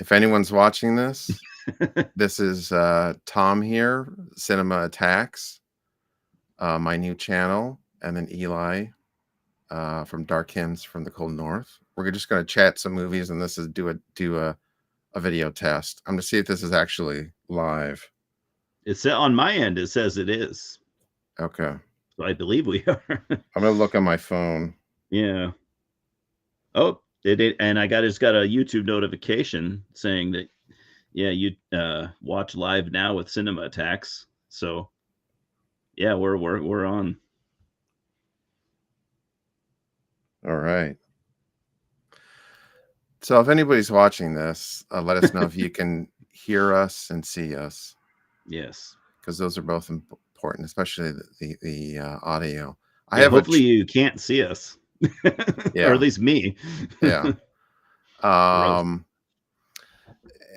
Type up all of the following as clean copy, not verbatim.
If anyone's watching this, this is Tom here, Cinema Attacks, my new channel, and then Eli from Dark Hymns from the Cold North. We're just going to chat some movies, and this is do a video test. I'm going to see if this is actually live. It's on my end. It says it is. Okay. So I believe we are. I'm going to look on my phone. Yeah. Oh, and I just got a YouTube notification saying that, yeah, you watch live now with Cinema Attacks. So, yeah, we're on. All right. So if anybody's watching this, let us know if you can hear us and see us. Yes, because those are both important, especially the audio. hopefully you can't see us. Yeah. Or at least me. Yeah. I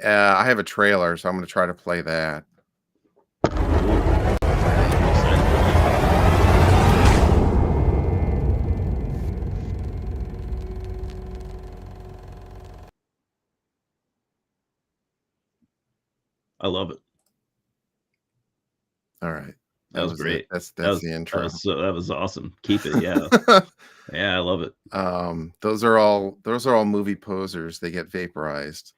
have a trailer, so I'm going to try to play that. I love it. All right. That was great. That's the intro. That was awesome. Keep it. Yeah. Yeah, I love it. Those are all movie posers. They get vaporized.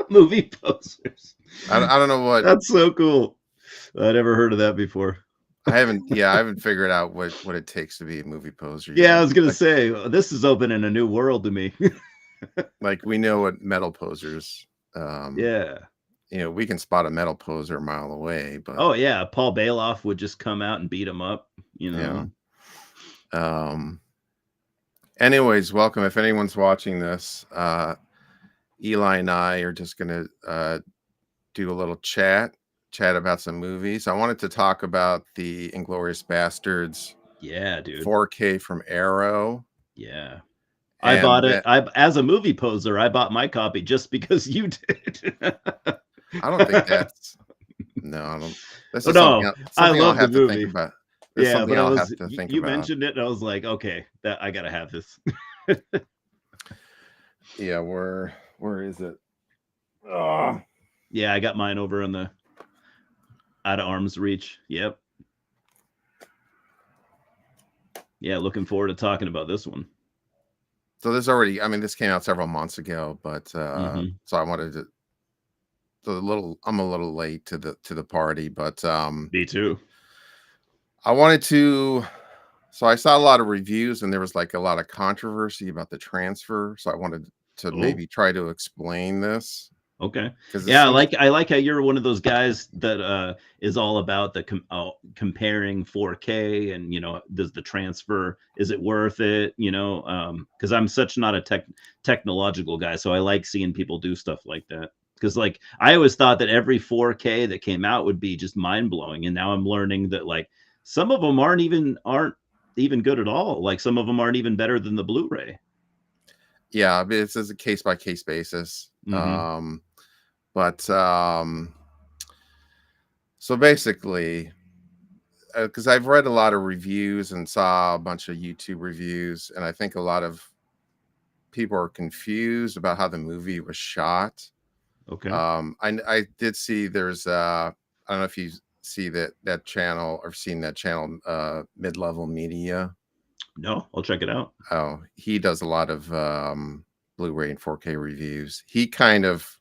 Movie posers. I don't know what. That's so cool. I never heard of that before. I haven't figured out what it takes to be a movie poser. Yeah, I was gonna say this is opening a new world to me. Like we know what metal posers. Yeah. We can spot a metal poser a mile away, but oh yeah, Paul Bailoff would just come out and beat him up. Yeah. Anyways, welcome. If anyone's watching this, Eli and I are just gonna do a little chat about some movies. I wanted to talk about the Inglourious Basterds. Yeah, dude. 4K from Arrow. Yeah. I bought it. As a movie poser, I bought my copy just because you did. I don't think that's. No, I don't. This is something I love the movie. Think about. Yeah, but you mentioned it, and I was like, okay, I gotta have this. Yeah, where is it? Yeah, I got mine over in the out of arm's reach. Yep. Yeah, looking forward to talking about this one. So this came out several months ago, but so I wanted to. I'm a little late to the party, but me too. I wanted to. So I saw a lot of reviews, and there was like a lot of controversy about the transfer. So I wanted to maybe try to explain this. Okay. Yeah, I like how you're one of those guys that is all about the comparing 4K and does the transfer, is it worth it? Because I'm such not a technological guy, so I like seeing people do stuff like that. Because like I always thought that every 4K that came out would be just mind blowing, and now I'm learning that like some of them aren't even good at all. Like some of them aren't even better than the Blu-ray. Yeah, it's a case by case basis. So basically, because I've read a lot of reviews and saw a bunch of YouTube reviews, and I think a lot of people are confused about how the movie was shot. Okay. I did see there's I don't know if you see that channel or seen that channel, Mid-Level Media. No, I'll check it out. Oh, he does a lot of Blu-ray and 4K reviews. He kind of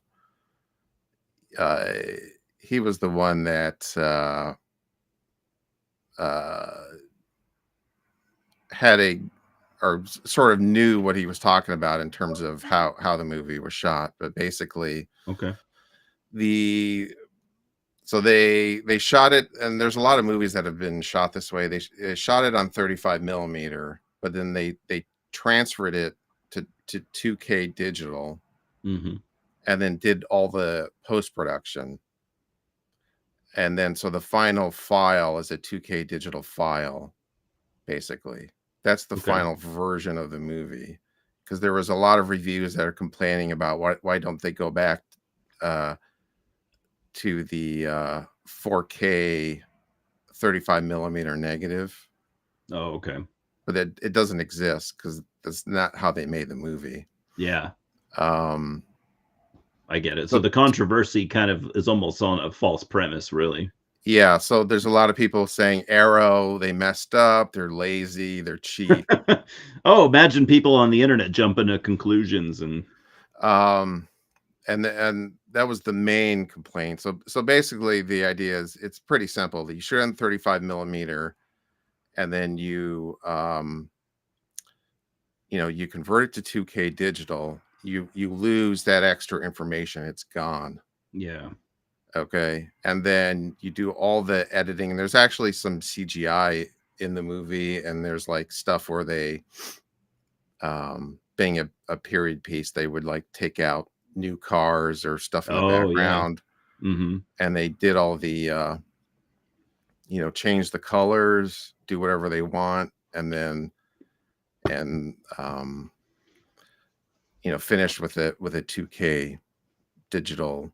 he was the one that had or sort of knew what he was talking about in terms of how the movie was shot. But basically, okay, so they shot it, and there's a lot of movies that have been shot this way. They shot it on 35 millimeter, but then they transferred it to 2K digital, and then did all the post-production. And then so the final file is a 2K digital file, basically. That's the final version of the movie. Because there was a lot of reviews that are complaining about why don't they go back to the 4K 35 millimeter negative. Oh, okay. But it doesn't exist because that's not how they made the movie. Yeah. Um, I get it. So so the controversy kind of is almost on a false premise, really. yeah, so there's a lot of people saying Arrow, they messed up, they're lazy, they're cheap. Oh, imagine people on the internet jumping to conclusions and Um, and that was the main complaint. So basically the idea is it's pretty simple. You shoot on 35 millimeter, and then you convert it to 2K digital. You lose that extra information. It's gone. yeah. Okay. And then you do all the editing. There's actually some CGI in the movie, and there's like stuff where they being a period piece, they would like take out new cars or stuff in the Oh, yeah. background, Mhm. and they did all the change the colors, do whatever they want, and then and finish with it with a 2K digital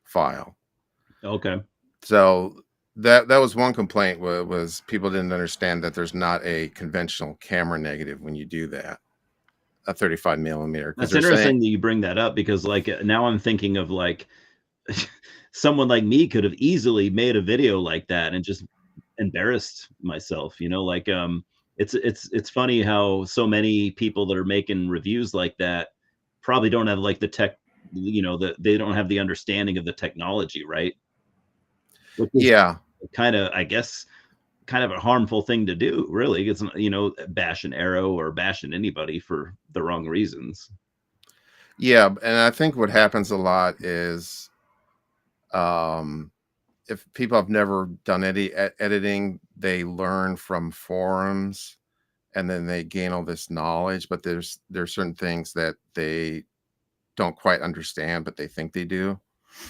file. Okay. So that was one complaint, was people didn't understand that there's not a conventional camera negative when you do that, a 35 millimeter, because That's they're saying, interesting that you bring that up because, like, now I'm thinking of, like, someone like me could have easily made a video like that and just embarrassed myself, like, it's funny how so many people that are making reviews like that probably don't have, like, the tech they don't have the understanding of the technology, right? Which is yeah, kinda, I guess, kind of a harmful thing to do, really. It's, bashing Arrow or bashing anybody for the wrong reasons. yeah, and I think what happens a lot is, um, if people have never done any editing, they learn from forums, and then they gain all this knowledge, but there's certain things that they don't quite understand, but they think they do.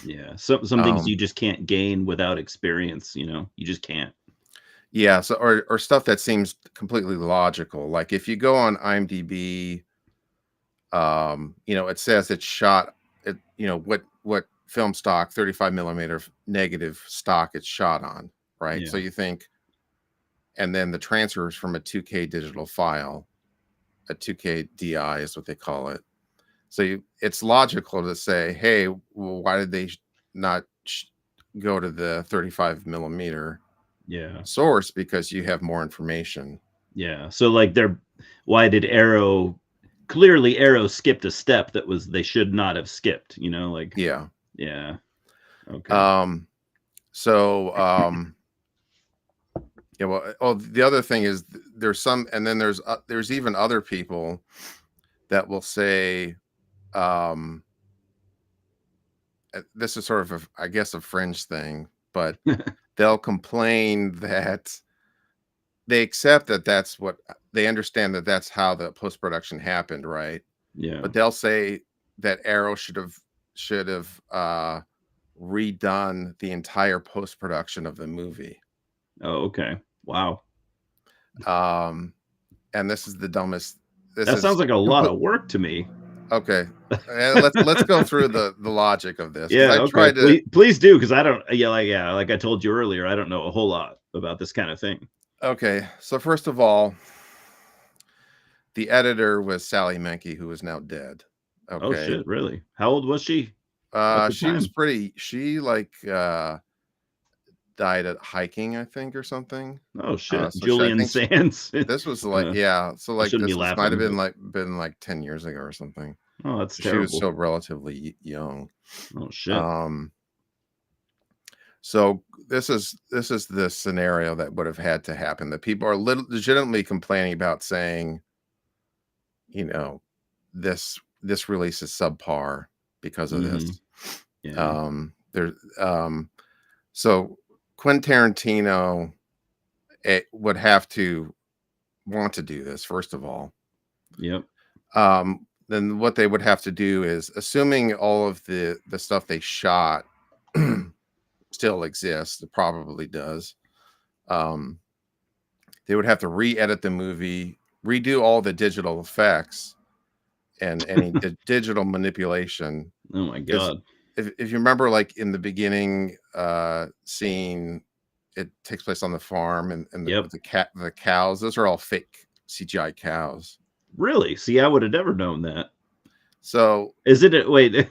Yeah, some things Um, you just can't gain without experience, you just can't. yeah, so or stuff that seems completely logical. Like if you go on IMDb, it says it's shot at, what film stock, 35 millimeter negative stock it's shot on, right? So Yeah, you think, and then the transfer is from a 2K digital file, a 2K DI is what they call it. So it's logical to say, hey, well, why did they not go to the 35 millimeter yeah, source? Because you have more information. yeah. So, like, why did Arrow clearly Arrow skipped a step that was they should not have skipped, like, Yeah. yeah, okay. Um, so, yeah, well, oh, the other thing is there's some, and then there's even other people that will say, um, this is sort of I guess a fringe thing, but they'll complain that they accept that that's what they understand, that that's how the post production happened, right? Yeah. But they'll say that Arrow should have redone the entire post production of the movie. Oh, okay. Wow. Um, and this is the dumbest. This That sounds is like a lot complete. of work to me. Okay, and let's go through the logic of this, because Yeah, I okay. tried to. Please do, because I don't yeah, like I told you earlier, I don't know a whole lot about this kind of thing. Okay, so first of all, the editor was Sally Menke, who is now dead. Oh, Okay, shit, really? How old was she at the she was time? pretty. She like died at hiking, I think, or something. Oh, shit. So I Julian think Sands. this was like, Uh, yeah. So I like shouldn't be this might have laughing, but been like 10 years ago or something. oh, that's She was terrible. still relatively young. Oh, shit. Um, so this is the scenario that would have had to happen. That people are legitimately complaining about, saying, you know, this release is subpar because of this. Mhm. Yeah. There, so Quentin Tarantino, would have to want to do this, first of all. Yep. Then what they would have to do is, assuming all of the stuff they shot still exists, it probably does. Um, they would have to re-edit the movie, redo all the digital effects and any digital manipulation. Oh my Because god. if you remember, like in the beginning scene, it takes place on the farm, and Yep. with the cows, those are all fake CGI cows. Really? See, I would have never known that. So Is it? Wait,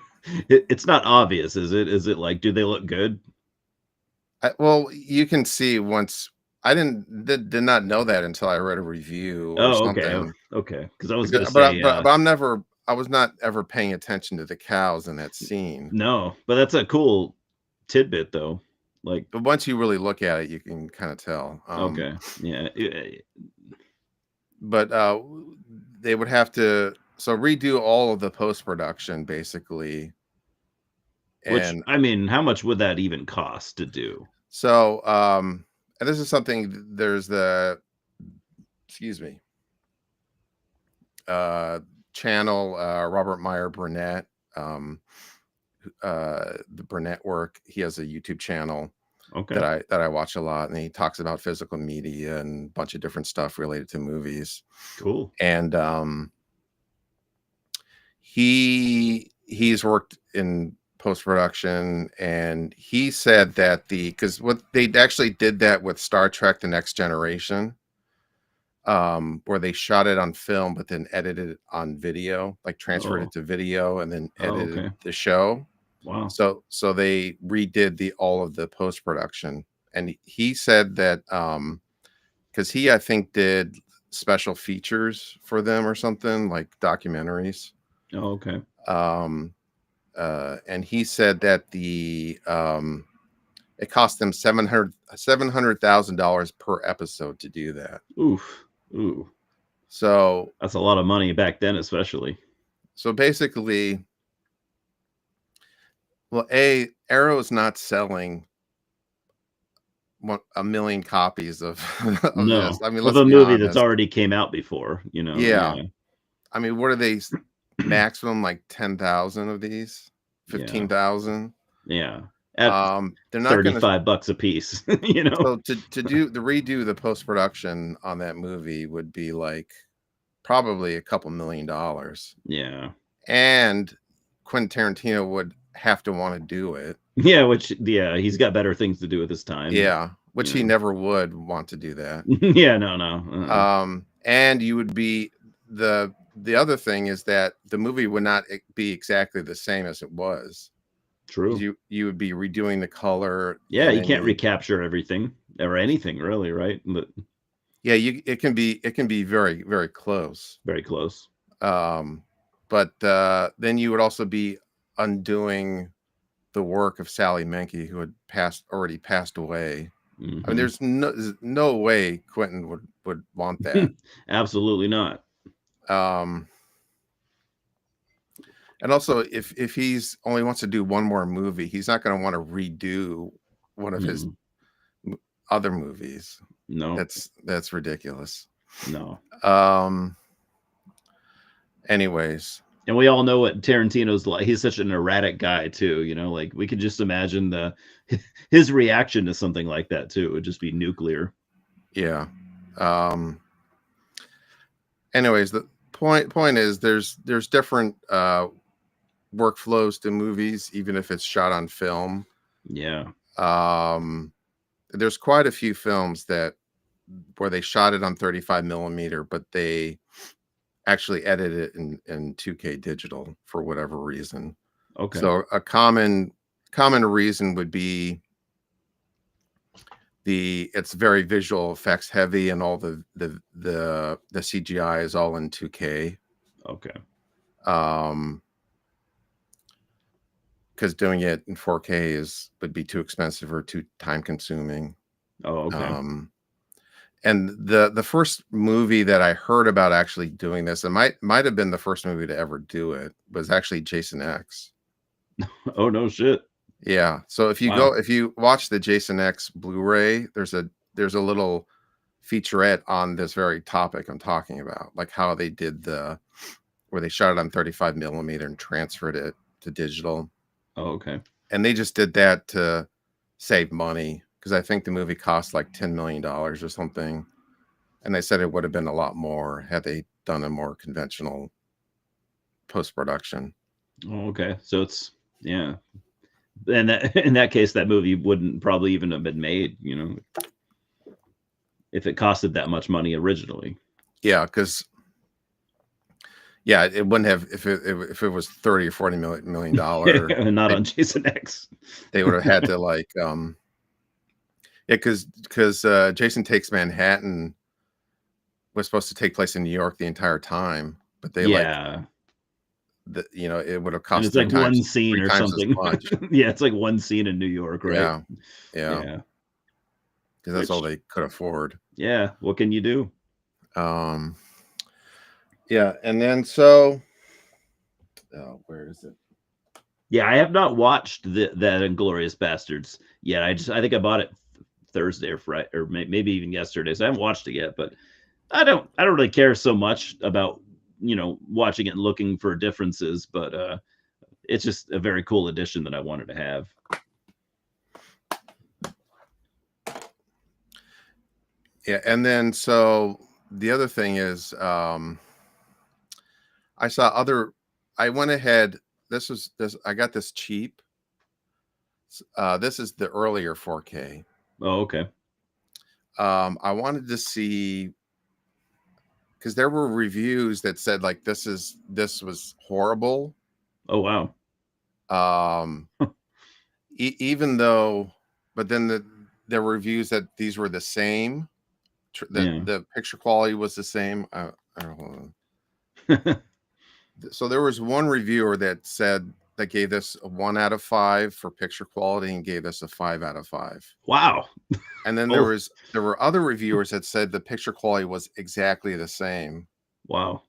it's not obvious, is it? Is it like, do they look good? well, you can see once I did not know that until I read a review or Oh, okay, something. okay. Because I was Because, gonna say, but I was not ever paying attention to the cows in that scene. no, but that's a cool tidbit, though. Like, But once you really look at it, you can kind of tell. okay, yeah, But they would have to redo all of the post production basically, which and I mean, how much would that even cost to do? so and this is something. There's the excuse me uh channel Robert Meyer Burnett, um the Burnett work. He has a YouTube channel Okay, that I watch a lot, and he talks about physical media and a bunch of different stuff related to movies. cool. And he's worked in post production, and he said that because what they actually did that with Star Trek: The Next Generation, where they shot it on film but then edited it on video, like transferred Oh, it to video and then oh, edited okay. the show. Wow. So they redid all of the post production, and he said that because he I think did special features for them or something like documentaries. Oh, okay. Um, and he said that it cost them $700,000 per episode to do that. Oof. Ooh, So that's a lot of money back then, especially. basically, well, Arrow's not selling 1 million copies of of this. No, I mean, of let's a be movie that's honest. already came out before, you know. Yeah, Yeah, I mean, what are they maximum like 10,000 of these, yeah, 15,000? yeah. At They're not going to. $35 a piece, you know. So to redo the post production on that movie would be like probably a couple $1 million, Yeah, and Quentin Tarantino would have to want to do it. yeah. Which, yeah, he's got better things to do with his time, Yeah, which you he know. never would want to do that. Yeah, no, no. And you would be the other thing is that the movie would not be exactly the same as it was. True. You would be redoing the color, Yeah, and you then can't recapture everything or anything, really, right? But yeah, it can be very very close. very close. But then you would also be undoing the work of Sally Menke, who had already passed away. I mean, Hmm. there's no way Quentin would want that. Absolutely not. Um, and also, if he's only wants to do one more movie, he's not going to want to redo one of his Mm, other movies. no, That's ridiculous. no. Um. Anyways, And we all know what Tarantino's like. He's such an erratic guy too, you know, like we could just imagine his reaction to something like that too. It would just be nuclear. yeah. Anyways, the point is there's different workflows to movies, even if it's shot on film. Yeah. There's quite a few films where they shot it on 35 millimeter, but they actually edited it in 2K digital for whatever reason. Okay. So a common reason would be it's very visual effects heavy, and all the CGI is all in 2K. Okay. Because doing it in 4K would be too expensive or too time consuming. Oh, okay. And the first movie that I heard about actually doing this, and might have been the first movie to ever do it, was actually Jason X. Oh, no shit. Yeah. So if you watch the Jason X Blu-ray, there's a little featurette on this very topic I'm talking about, like how they did where they shot it on 35 millimeter and transferred it to digital. Oh, okay. And they just did that to save money, because I think the movie cost like $10 million or something. And they said it would have been a lot more had they done a more conventional post-production. Oh, okay. So yeah. And in that case, that movie wouldn't probably even have been made, you know, if it costed that much money originally. Yeah, because Yeah, it wouldn't have if it was 30 or 40 million dollar. Not They on Jason X. they would have had to like yeah, because Jason Takes Manhattan was supposed to take place in New York the entire time, but they like Yeah. it would have And cost it's like one scene three or times as something. much. Yeah, it's like one scene in New York, right? Yeah, yeah, Yeah. because that's all Which, they could afford. yeah, what can you do? Um, yeah, and then so where is it? Yeah, I have not watched that Inglorious Bastards yet. I think I bought it Thursday or Friday or maybe even yesterday. So I haven't watched it yet, but I don't really care so much about watching it and looking for differences, but it's just a very cool addition that I wanted to have. Yeah, and then so the other thing is I saw other. I went ahead. This. I got this cheap. This is the earlier 4K. Oh, okay. I wanted to see because there were reviews that said like this was horrible. Oh, wow. Um, even though, but then there were reviews that these were the same. That Yeah. the picture quality was the same. So there was one reviewer that gave this a 1 out of 5 for picture quality and gave this a 5 out of 5. Wow. And then Oh, there were other reviewers that said the picture quality was exactly the same. wow.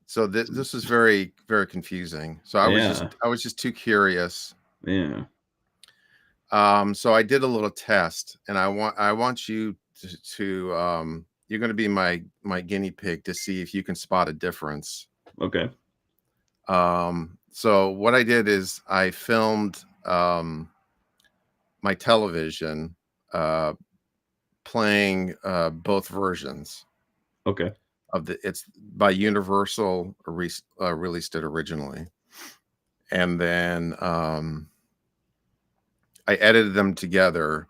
So this was very, very confusing. So Yeah. I was just too curious. Yeah. So I did a little test, and I want you to you're going to be my guinea pig to see if you can spot a difference. Okay. So what I did is I filmed my television playing both versions Okay. of it's by Universal released it originally, and then I edited them together,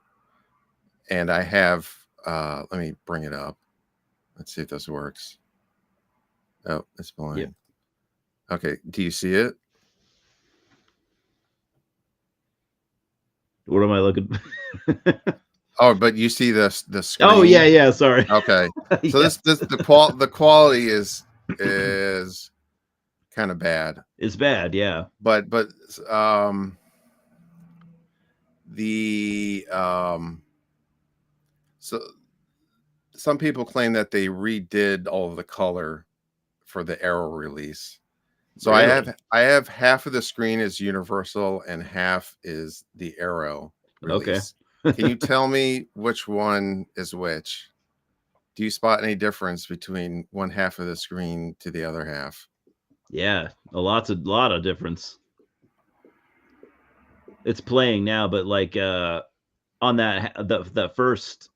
and I have let me bring it up. Let's see if this works. Oh, it's playing. Yep. Okay, do you see it? What am I looking? Oh, but you see the screen. Oh, yeah, yeah. Sorry. Okay, so Yeah. the quality is kind of bad, It's bad. Yeah. but the so some people claim that they redid all of the color for the Arrow release. So Really? I have half of the screen is Universal and half is the Arrow Okay. release. Can you tell me which one is which? Do you spot any difference between one half of the screen to the other half? Yeah. lot of difference. It's playing now, but like on that first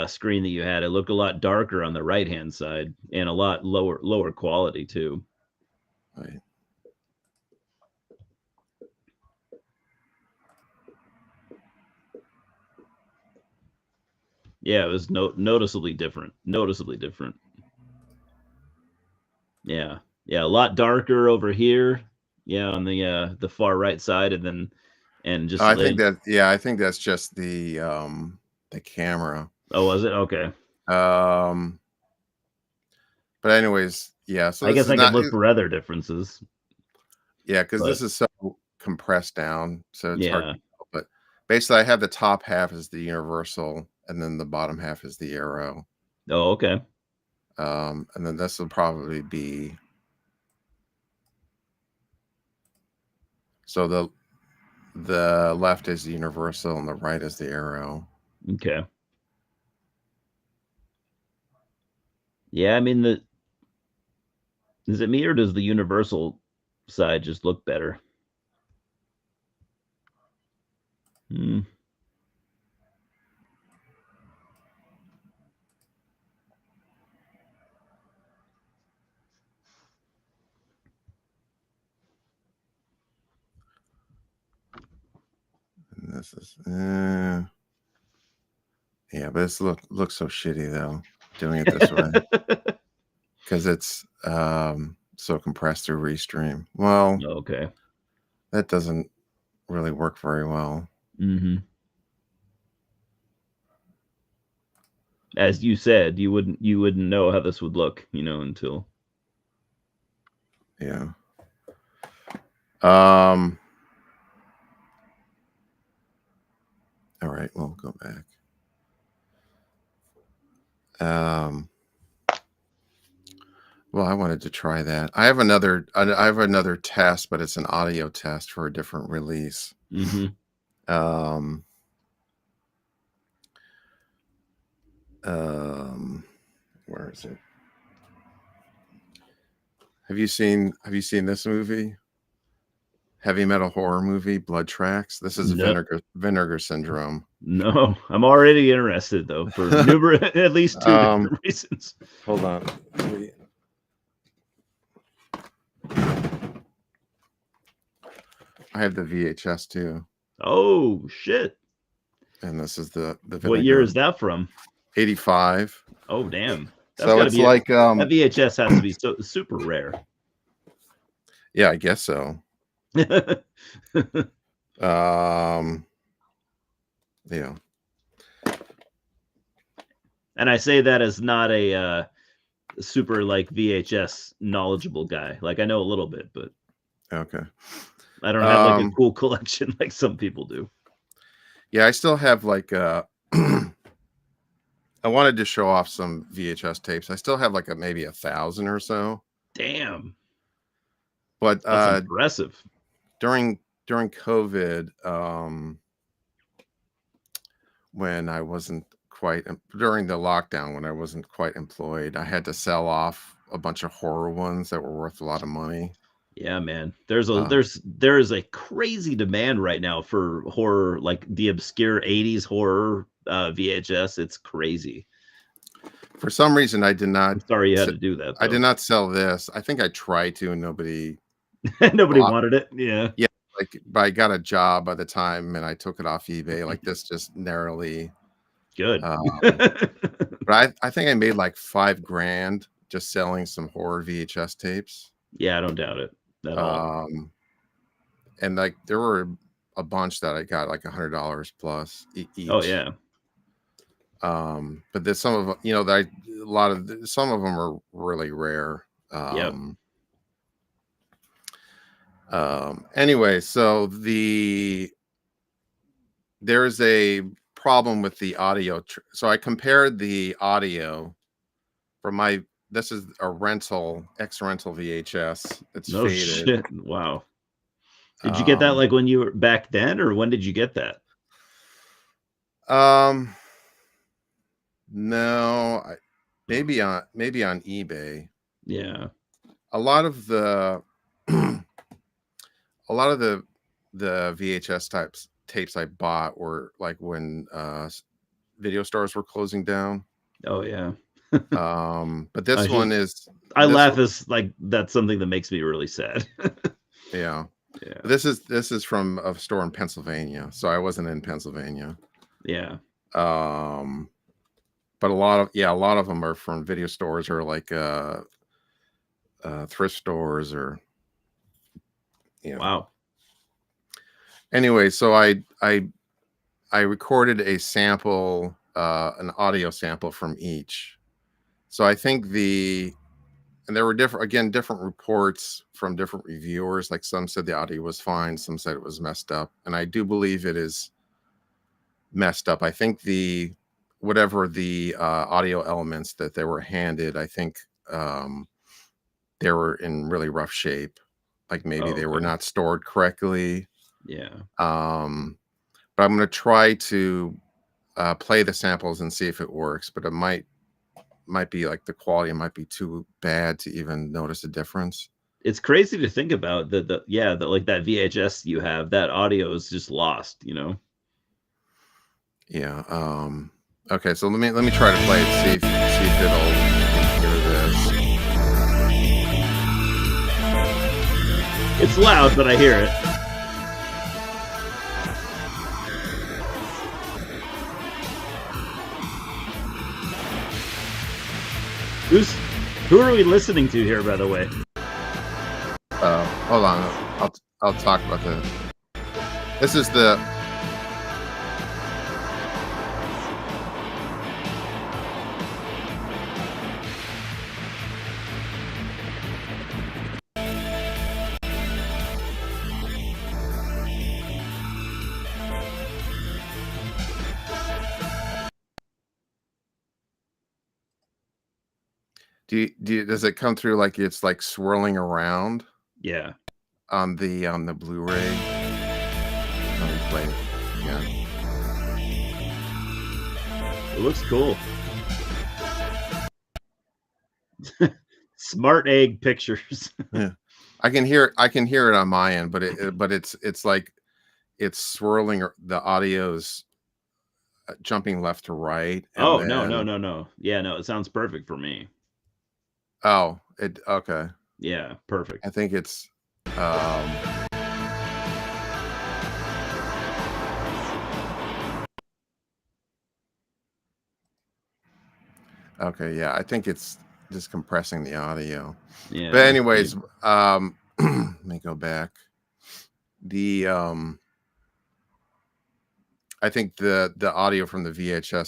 screen that you had, it looked a lot darker on the right hand side and a lot lower quality too. Right. Yeah, it was noticeably different. Yeah, yeah, a lot darker over here. Yeah, on the far right side, and just I think that I think that's just the camera. Oh, was it? Okay. Um, but anyways, yeah. So I this guess is I could not look for other differences. yeah, because But this is so compressed down, so it's hard yeah. to tell. But basically, I have the top half is the Universal, and then the bottom half is the Arrow. Oh, okay. And then this will probably be so the left is the Universal and the right is the Arrow. Okay. Yeah, I mean is it me or does the Universal side just look better? Hmm. And this is yeah, but this looks so shitty though doing it this way because it's So compressed through Restream. Well, Okay. that doesn't really work very well. Mm-hmm. As you said, you wouldn't know how this would look, until. Yeah. All right, we'll go back. Well, I wanted to try that. I have another test, but it's an audio test for a different release. Mm-hmm. Where is it? Have you seen this movie? Heavy metal horror movie, Blood Tracks. This is No. Vinegar Syndrome. No, I'm already interested though for at least two different reasons. Hold on. I have the VHS too. Oh shit! And this is the Vinegar. What year is that from? 85. Oh damn! That's So it's like that VHS has to be super rare. Yeah, I guess so. Yeah. And I say that as not a super like VHS knowledgeable guy. Like I know a little bit, but okay. I don't have like a cool collection like some people do. Yeah, I still have like I wanted to show off some VHS tapes. I still have like maybe 1,000 or so. Damn. But that's impressive. During COVID, when I wasn't quite during the lockdown, when I wasn't quite employed, I had to sell off a bunch of horror ones that were worth a lot of money. Yeah, man. There is a crazy demand right now for horror, like the obscure 80s horror VHS. It's crazy. For some reason, I did not. I'm sorry you had to do that. I did not sell this. I think I tried to, and nobody wanted it. Yeah. Yeah. But I got a job by the time, and I took it off eBay. Like this, just narrowly. Good. But I think I made like $5,000 just selling some horror VHS tapes. Yeah, I don't doubt it at all. And like there were a bunch that I got like $100 plus each. Oh yeah. But there's some of some of them are really rare. Yep. Anyway, so there's a problem with the audio. So I compared the audio from this is a ex-rental VHS. It's faded. Shit. Wow. Did you get that like when you were back then, or when did you get that? No, maybe on eBay. Yeah. A lot of the VHS tapes I bought were like when video stores were closing down. Oh yeah. But this one is. I laugh as like that's something that makes me really sad. Yeah. Yeah. This is from a store in Pennsylvania, so I wasn't in Pennsylvania. Yeah. But a lot of them are from video stores or like thrift stores or. Wow. Anyway, so I recorded a sample, an audio sample from each. So I think and there were different reports from different reviewers. Like some said the audio was fine, some said it was messed up, and I do believe it is messed up. I think whatever the audio elements that they were handed, I think they were in really rough shape. Like maybe they were not stored correctly. Yeah. But I'm going to try to play the samples and see if it works. But it might be like the quality might be too bad to even notice a difference. It's crazy to think about that like that VHS you have, that audio is just lost, Yeah. Okay, so let me try to play it, see if it'll hear this. It's loud, but I hear it. Who are we listening to here, by the way? Hold on, I'll talk about this. This is the. Does it come through like it's like swirling around Yeah. on the Blu-ray? Let me play it again. It looks cool. Smart egg pictures. Yeah, I can hear it on my end, but it's like it's swirling. The audio's jumping left to right, and Oh, then no. Yeah, no, it sounds perfect for me. oh, it okay. Yeah, perfect. I think it's um okay, yeah, I think it's just compressing the audio. Yeah. But anyways, let me go back. The I think the audio from the VHS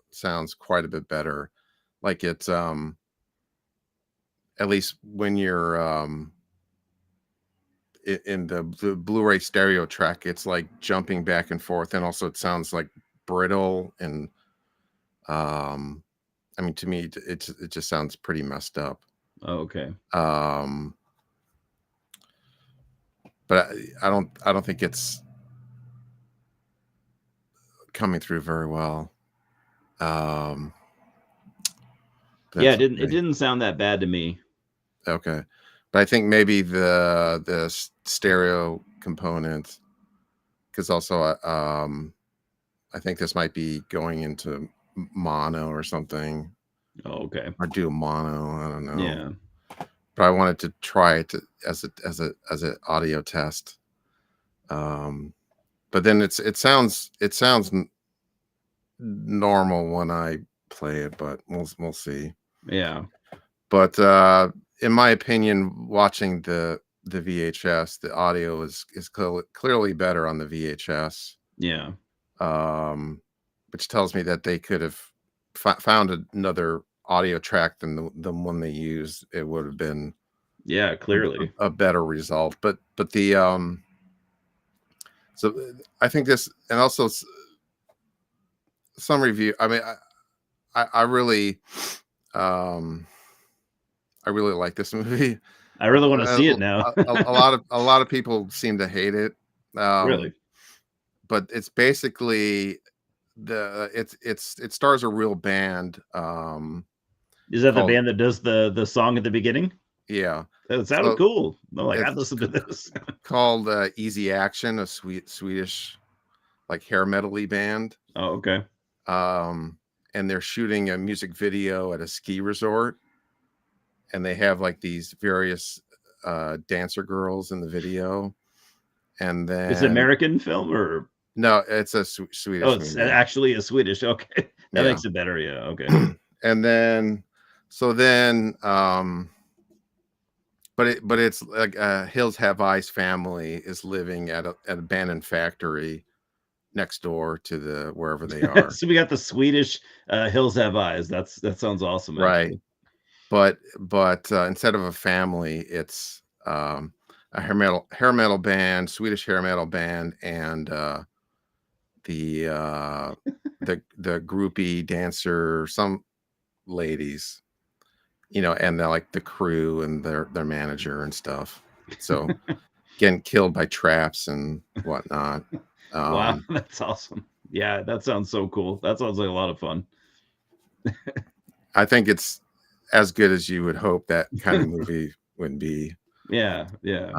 sounds quite a bit better. Like it's at least when you're in the Blu-ray stereo track, it's like jumping back and forth, and also it sounds like brittle and I mean, to me, it just sounds pretty messed up. Oh, okay. But I don't think it's coming through very well. Yeah, That's it okay. didn't sound that bad to me. Okay, but I think maybe the stereo component, because also I think this might be going into mono or something, Oh, okay. or do mono. I don't know. Yeah. But I wanted to try it as an audio test. But then it sounds normal when I play it, but we'll see. Yeah. But in my opinion, watching the VHS, the audio is clearly better on the VHS. Yeah. Which tells me that they could have found another audio track than the one they used. It would have been Yeah, clearly. a better result. But the so I think this, and also some review. I mean, I really I really like this movie. I really want to see it now. A lot of people seem to hate it. Really? But it's basically it stars a real band. Is that the Called band that does the song at the beginning? yeah. It sounded So cool. I'm like, I'd it's listen to this. called Easy Action, a Swedish like hair metal-y band. Oh, okay. And they're shooting a music video at a ski resort, and they have like these various dancer girls in the video. And It's an then American film or no, it's a oh, Swedish it's movie. actually a Swedish. Okay. That Yeah. makes it better. Yeah. Okay. And then but it's like Hills Have Eyes family is living at an abandoned factory next door to the wherever they are. So we got the Swedish Hills Have Eyes. That sounds awesome, Right. actually. But instead of a family, it's a hair metal band, Swedish hair metal band, and the the groupie dancer, some ladies, and they're like the crew and their manager and stuff. So getting killed by traps and whatnot. Wow, that's awesome. Yeah, that sounds so cool. That sounds like a lot of fun. I think it's as good as you would hope that kind of movie would be. Yeah, yeah.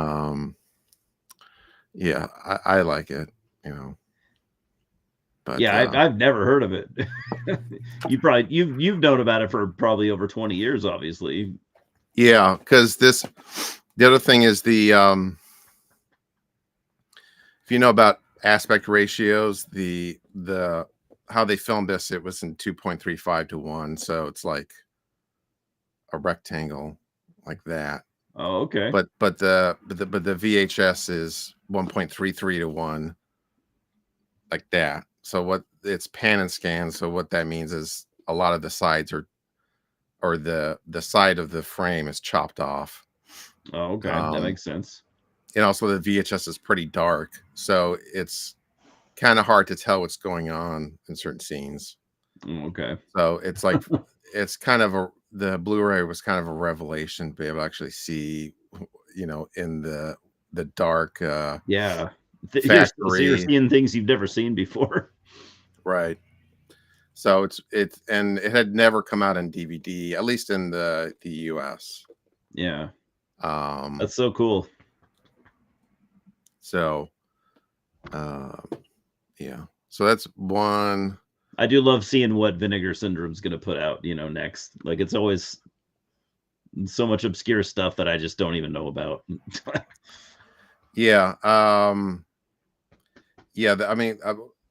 Yeah, I like it, but Yeah, I've never heard of it. You've known about it for probably over 20 years, obviously. yeah, because the other thing is if you know about aspect ratios, the how they filmed this, it was in 2.35 to 1, so it's like a rectangle like that. Oh, okay. But the VHS is 1.33 to 1, like that. So what it's pan and scan. So what that means is a lot of the sides are, or the side of the frame is chopped off. Oh, okay. That makes sense. And also the VHS is pretty dark, so it's kind of hard to tell what's going on in certain scenes. Okay. So it's like it's kind of the Blu-ray was kind of a revelation to be able to actually see, in the dark Yeah. So you're factory, seeing things you've never seen before. right? So it's and it had never come out in DVD, at least in the US. Yeah. Um, That's so cool. so yeah. So that's one. I do love seeing what Vinegar Syndrome's going to put out, next. Like it's always so much obscure stuff that I just don't even know about. Yeah. Yeah. I mean,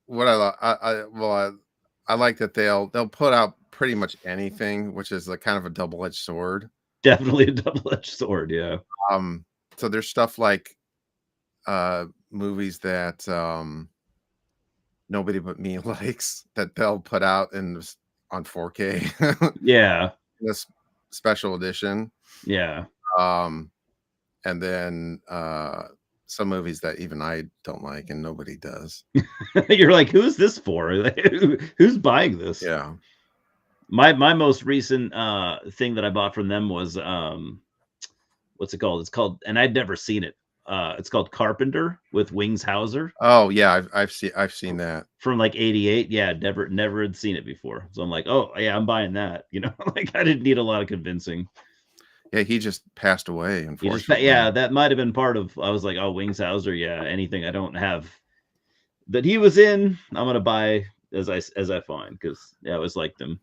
what I like that they'll put out pretty much anything, which is like kind of a double-edged sword. Definitely a double-edged sword. Yeah. Um, so there's stuff like movies that nobody but me likes that they'll put out on 4K. Yeah. This special edition. Yeah. Um, and then some movies that even I don't like and nobody does. You're like, who's this for? Who's buying this? Yeah. My most recent thing that I bought from them was what's it called? It's called, and I'd never seen it. It's called Carpenter with Wings Hauser. Oh yeah, I've seen that from like '88. Yeah, never had seen it before. So I'm like, oh yeah, I'm buying that. Like I didn't need a lot of convincing. Yeah, he just passed away, unfortunately. Yeah, that might have been part of. I was like, oh, Wings Hauser. Yeah, anything I don't have that he was in, I'm gonna buy as I find, because I always liked them.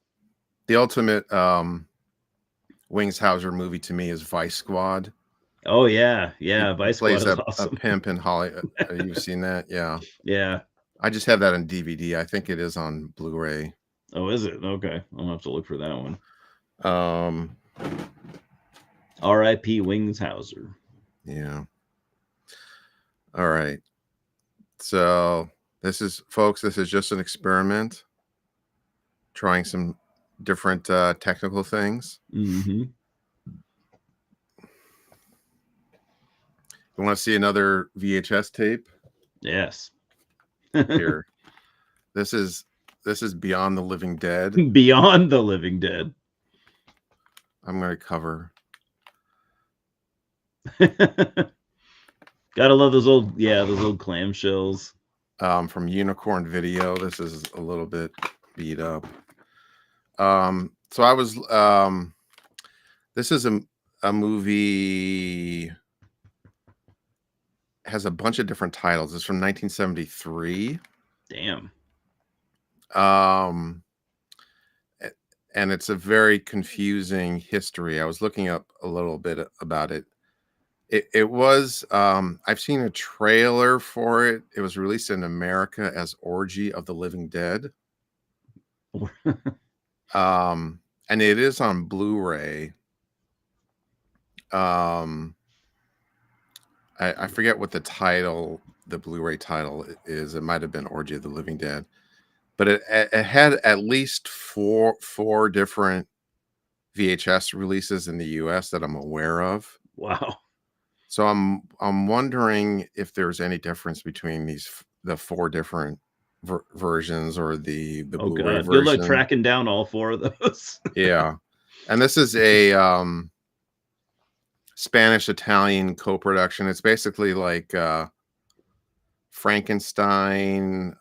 The ultimate Wings Hauser movie to me is Vice Squad. Oh yeah, Vice Squad plays is awesome. a pimp in Hollywood. You've seen that? Yeah. Yeah. I just have that on DVD. I think it is on Blu-ray. Oh, is it? Okay, I'll have to look for that one. R.I.P. Wings Hauser. Yeah. All right. So this is, folks, this is just an experiment. Trying some different technical things. Mm-hmm. You want to see another VHS tape? Yes. Here. This is Beyond the Living Dead. Beyond the Living Dead. I'm going to cover. Gotta love those old clamshells. From Unicorn Video. This is a little bit beat up. So I was this is a movie, has a bunch of different titles. It's from 1973. Damn. And it's a very confusing history. I was looking up a little bit about it. It was I've seen a trailer for it. It was released in America as Orgy of the Living Dead. And it is on Blu-ray. I forget what the Blu-ray title is. It might have been Orgy of the Living Dead, but it had at least four different VHS releases in the US that I'm aware of. Wow. So I'm wondering if there's any difference between the four different versions, or the Blu-ray version. Good luck tracking down all four of those. Yeah. And this is a Spanish-Italian co-production. It's basically like Frankenstein,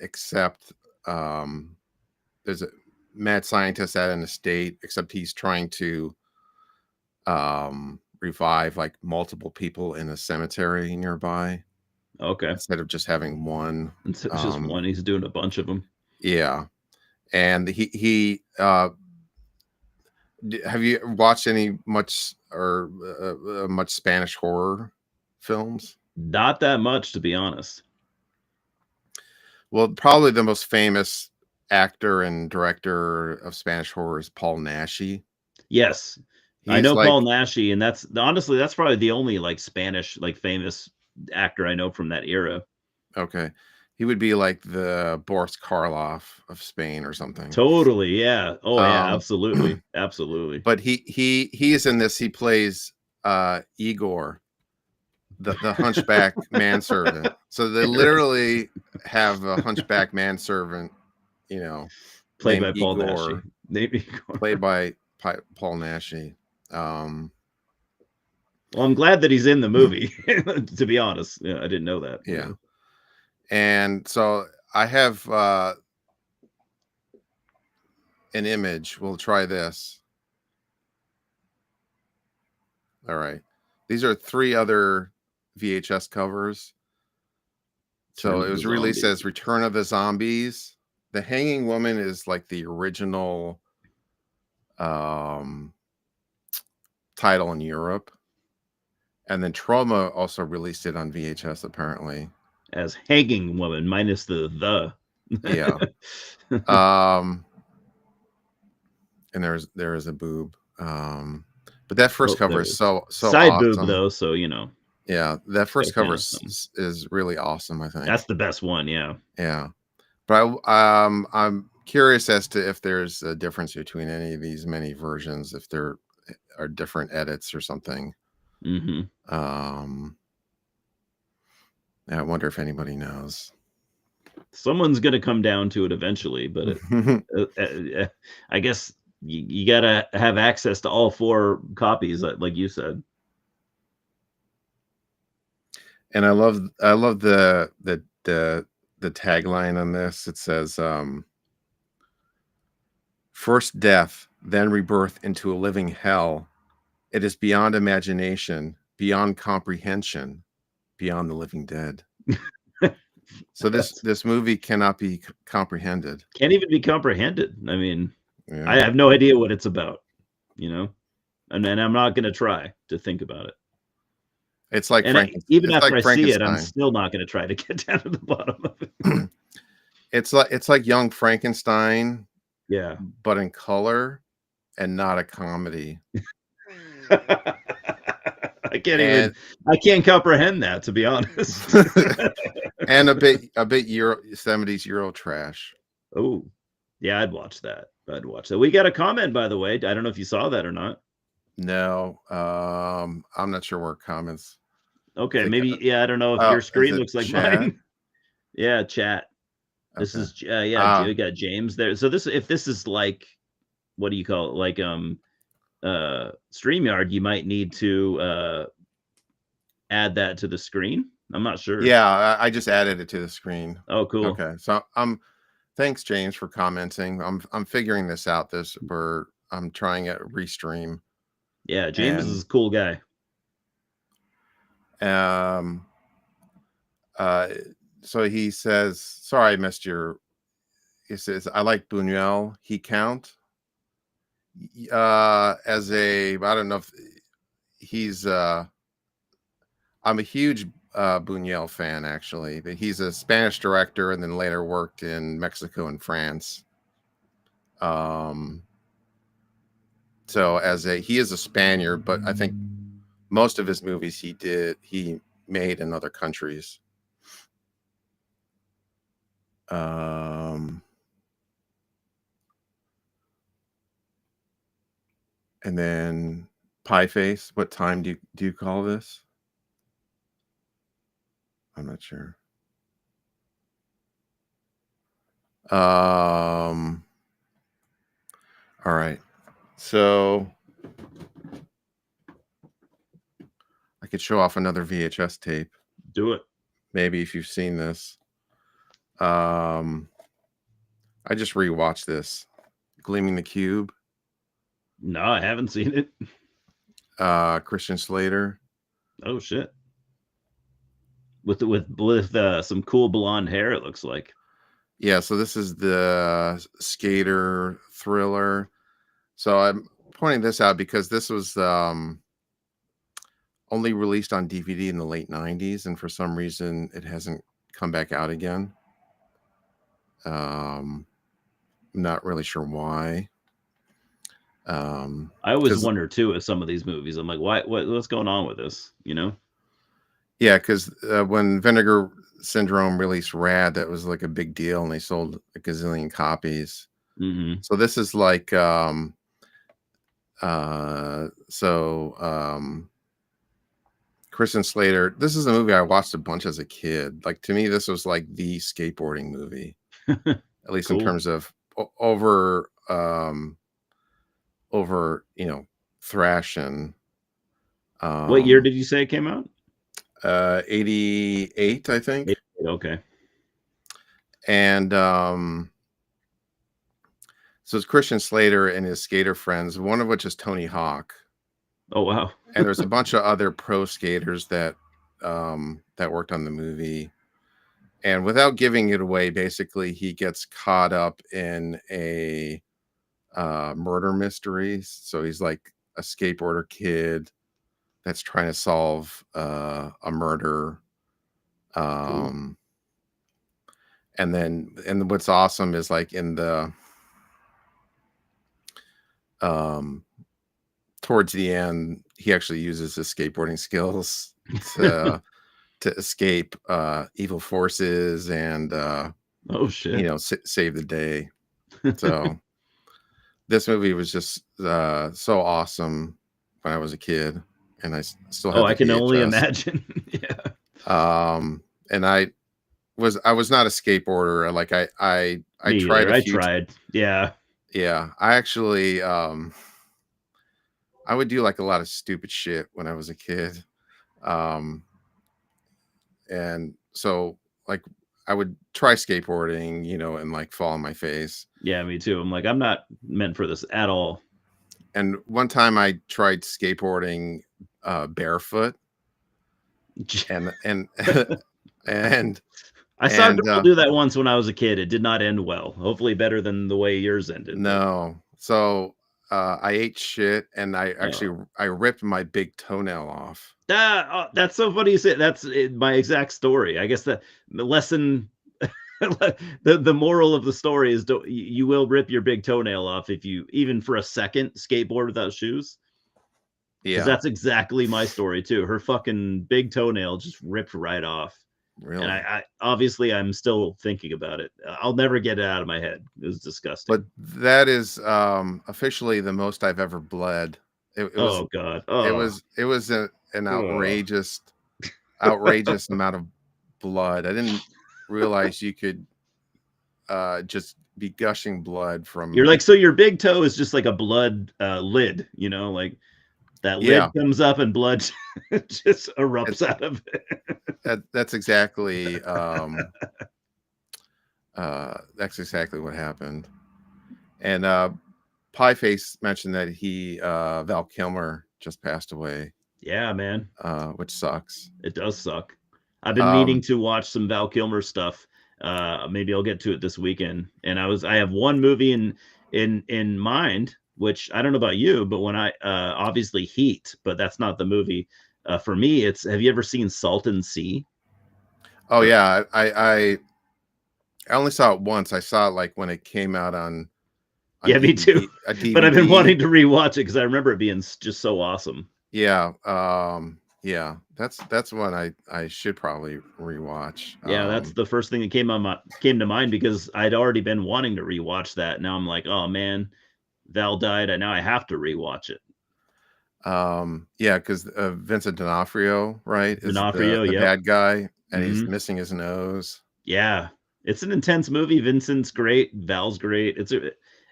except there's a mad scientist at an estate, except he's trying to revive like multiple people in a cemetery nearby. Okay. Instead of just having one. It's just one. He's doing a bunch of them. Yeah. And he have you watched much Spanish horror films? Not that much, to be honest. Well, probably the most famous actor and director of Spanish horror is Paul Naschy. Yes. I He's know like, Paul Naschy, and that's honestly that's probably the only like Spanish like famous actor I know from that era. okay, he would be like the Boris Karloff of Spain or something. Totally, yeah. Oh yeah, Um, absolutely, absolutely. but he's in this. He plays Igor, the hunchback manservant. So they literally have a hunchback manservant, you know, Played named by Paul Naschy. Igor, Maybe. played by Paul Naschy. Well, I'm glad that he's in the movie. To be honest, yeah, I didn't know that. Yeah, and so I have an image. We'll try this. All right, these are 3 other VHS covers. So Turn it of the was released Zombie. as Return of the Zombies. The Hanging Woman is like the original um, title in Europe. And then Trauma also released it on VHS, apparently. As Hanging Woman minus the. Yeah. Um, and there is a boob. But that first Oh, cover there is is. so Side boob awesome. though, so you know, Yeah, that first gotta cover count as something. is really awesome, I think. That's the best one, yeah. Yeah. But I'm curious as to if there's a difference between any of these many versions, if there are different edits or something. Hmm. Um, I wonder if anybody knows. Someone's gonna come down to it eventually, but I guess you gotta have access to all 4 copies, like you said. And I love the tagline on this. It says, "First death, then rebirth into a living hell. It is beyond imagination, beyond comprehension, beyond the living dead." So That's this movie cannot be comprehended. can't even be comprehended. I mean, I Yeah, have no idea what it's about, you know, and then I'm not gonna try to think about it. it's like And even It's after like I see it, I'm Frankenstein. still not gonna try to get down to the bottom of it. It's like Young Frankenstein, Yeah. but in color and not a comedy. And I can't comprehend that, to be honest. and a bit Euro 70s Euro trash. Oh, yeah, I'd watch that. I'd watch that. We got a comment, by the way. I don't know if you saw that or not. No, I'm not sure where comments. Okay, They maybe, yeah, I don't know if Oh, your is screen it looks like chat? mine. Yeah, chat. This Okay. is, yeah, Ah, we got James there. So if this is like, what do you call it? Like, StreamYard, you might need to add that to the screen. I'm not sure. yeah, I just added it to the screen. Oh, cool. Okay. So thanks James for commenting. I'm figuring this out. I'm trying a restream Yeah, James and is a cool guy. um uh so he says, sorry I missed your, he says, I like Buñuel. He count as a, I don't know if he's I'm a huge Buñuel fan, actually. But he's a Spanish director and then later worked in Mexico and France. Um, so he is a Spaniard, but I think most of his movies he made in other countries. Um, and then Pie Face. What time do you call this? I'm not sure. All right. So I could show off another VHS tape. Do it. Maybe if you've seen this. I just rewatched this. Gleaming the Cube. No, I haven't seen it. Christian Slater. Oh shit. With some cool blonde hair, it looks like. Yeah, so this is the skater thriller. So I'm pointing this out because this was only released on DVD in the late 90s, and for some reason it hasn't come back out again. Not really sure why. I always Because wonder too with some of these movies. I'm like, what's going on with this? You know? yeah, because when Vinegar Syndrome released Rad, that was like a big deal, and they sold a gazillion copies. Mm-hmm. So this is like so Kristen Slater. This is a movie I watched a bunch as a kid. Like, to me, this was like the skateboarding movie, at least in Cool. terms of over thrash and What year um did you say it came out? 88, I think. Okay. And so it's Christian Slater and his skater friends, one of which is Tony Hawk. Oh wow. And there's a bunch of other pro skaters that worked on the movie. And without giving it away, basically he gets caught up in a murder mystery. So he's like a skateboarder kid that's trying to solve a murder. Cool. And what's awesome is, like, in the um towards the end, he actually uses his skateboarding skills to escape evil forces and Oh shit. save the day. So this movie was just so awesome when I was a kid, and still Oh, have I the can only VHS. imagine. Yeah. And I was not a skateboarder. Like, I Me tried either. a I few. tried. Yeah. Yeah, I actually I would do like a lot of stupid shit when I was a kid. Um and so, like, I would try skateboarding, and like fall on my face. Yeah, me too. I'm like, I'm not meant for this at all. And one time I tried skateboarding barefoot, and and I saw a and girl do that once when I was a kid. It did not end well. Hopefully better than the way yours ended, but no. So I ate shit, and oh. I ripped my big toenail off. That's so funny you say that's my exact story. I guess the lesson the moral of the story is you will rip your big toenail off if you even for a second skateboard without shoes. Because Yeah, that's exactly my story too. Her fucking big toenail just ripped right off. And really. I obviously I'm still thinking about it. I'll never get it out of my head. It was But disgusting. that is officially the most I've ever bled. It was Oh god. it Oh. was it was an Oh. outrageous amount of blood. I didn't realize you could just be gushing blood You're from. like, so your big toe is just like a blood lid, like that lid Yeah, comes up and blood just it, erupts out of it. that's exactly what happened. And Pieface mentioned that Val Kilmer just passed away, Yeah, man. which sucks. It does suck. I've been meaning Um, to watch some Val Kilmer stuff. Maybe I'll get to it this weekend. And I have one movie in mind, which I don't know about you, but when I obviously Heat, but that's not the movie. For me, it's have you ever seen Salt and Sea? oh Or yeah, I only saw it once. I saw it like when it came out on yeah, me too. a But I've been DVD. wanting to rewatch it because I remember it being just so awesome. Yeah, yeah, that's one I should probably rewatch. Yeah, that's the first thing that came to mind because I'd already been wanting to rewatch that. Now I'm like, oh man, Val died, and now I have to rewatch it. Yeah, because Vincent D'Onofrio, right, is D'Onofrio, the yep. bad guy, and he's Hmm. missing his nose. Yeah, it's an intense movie. Vincent's great, Val's great.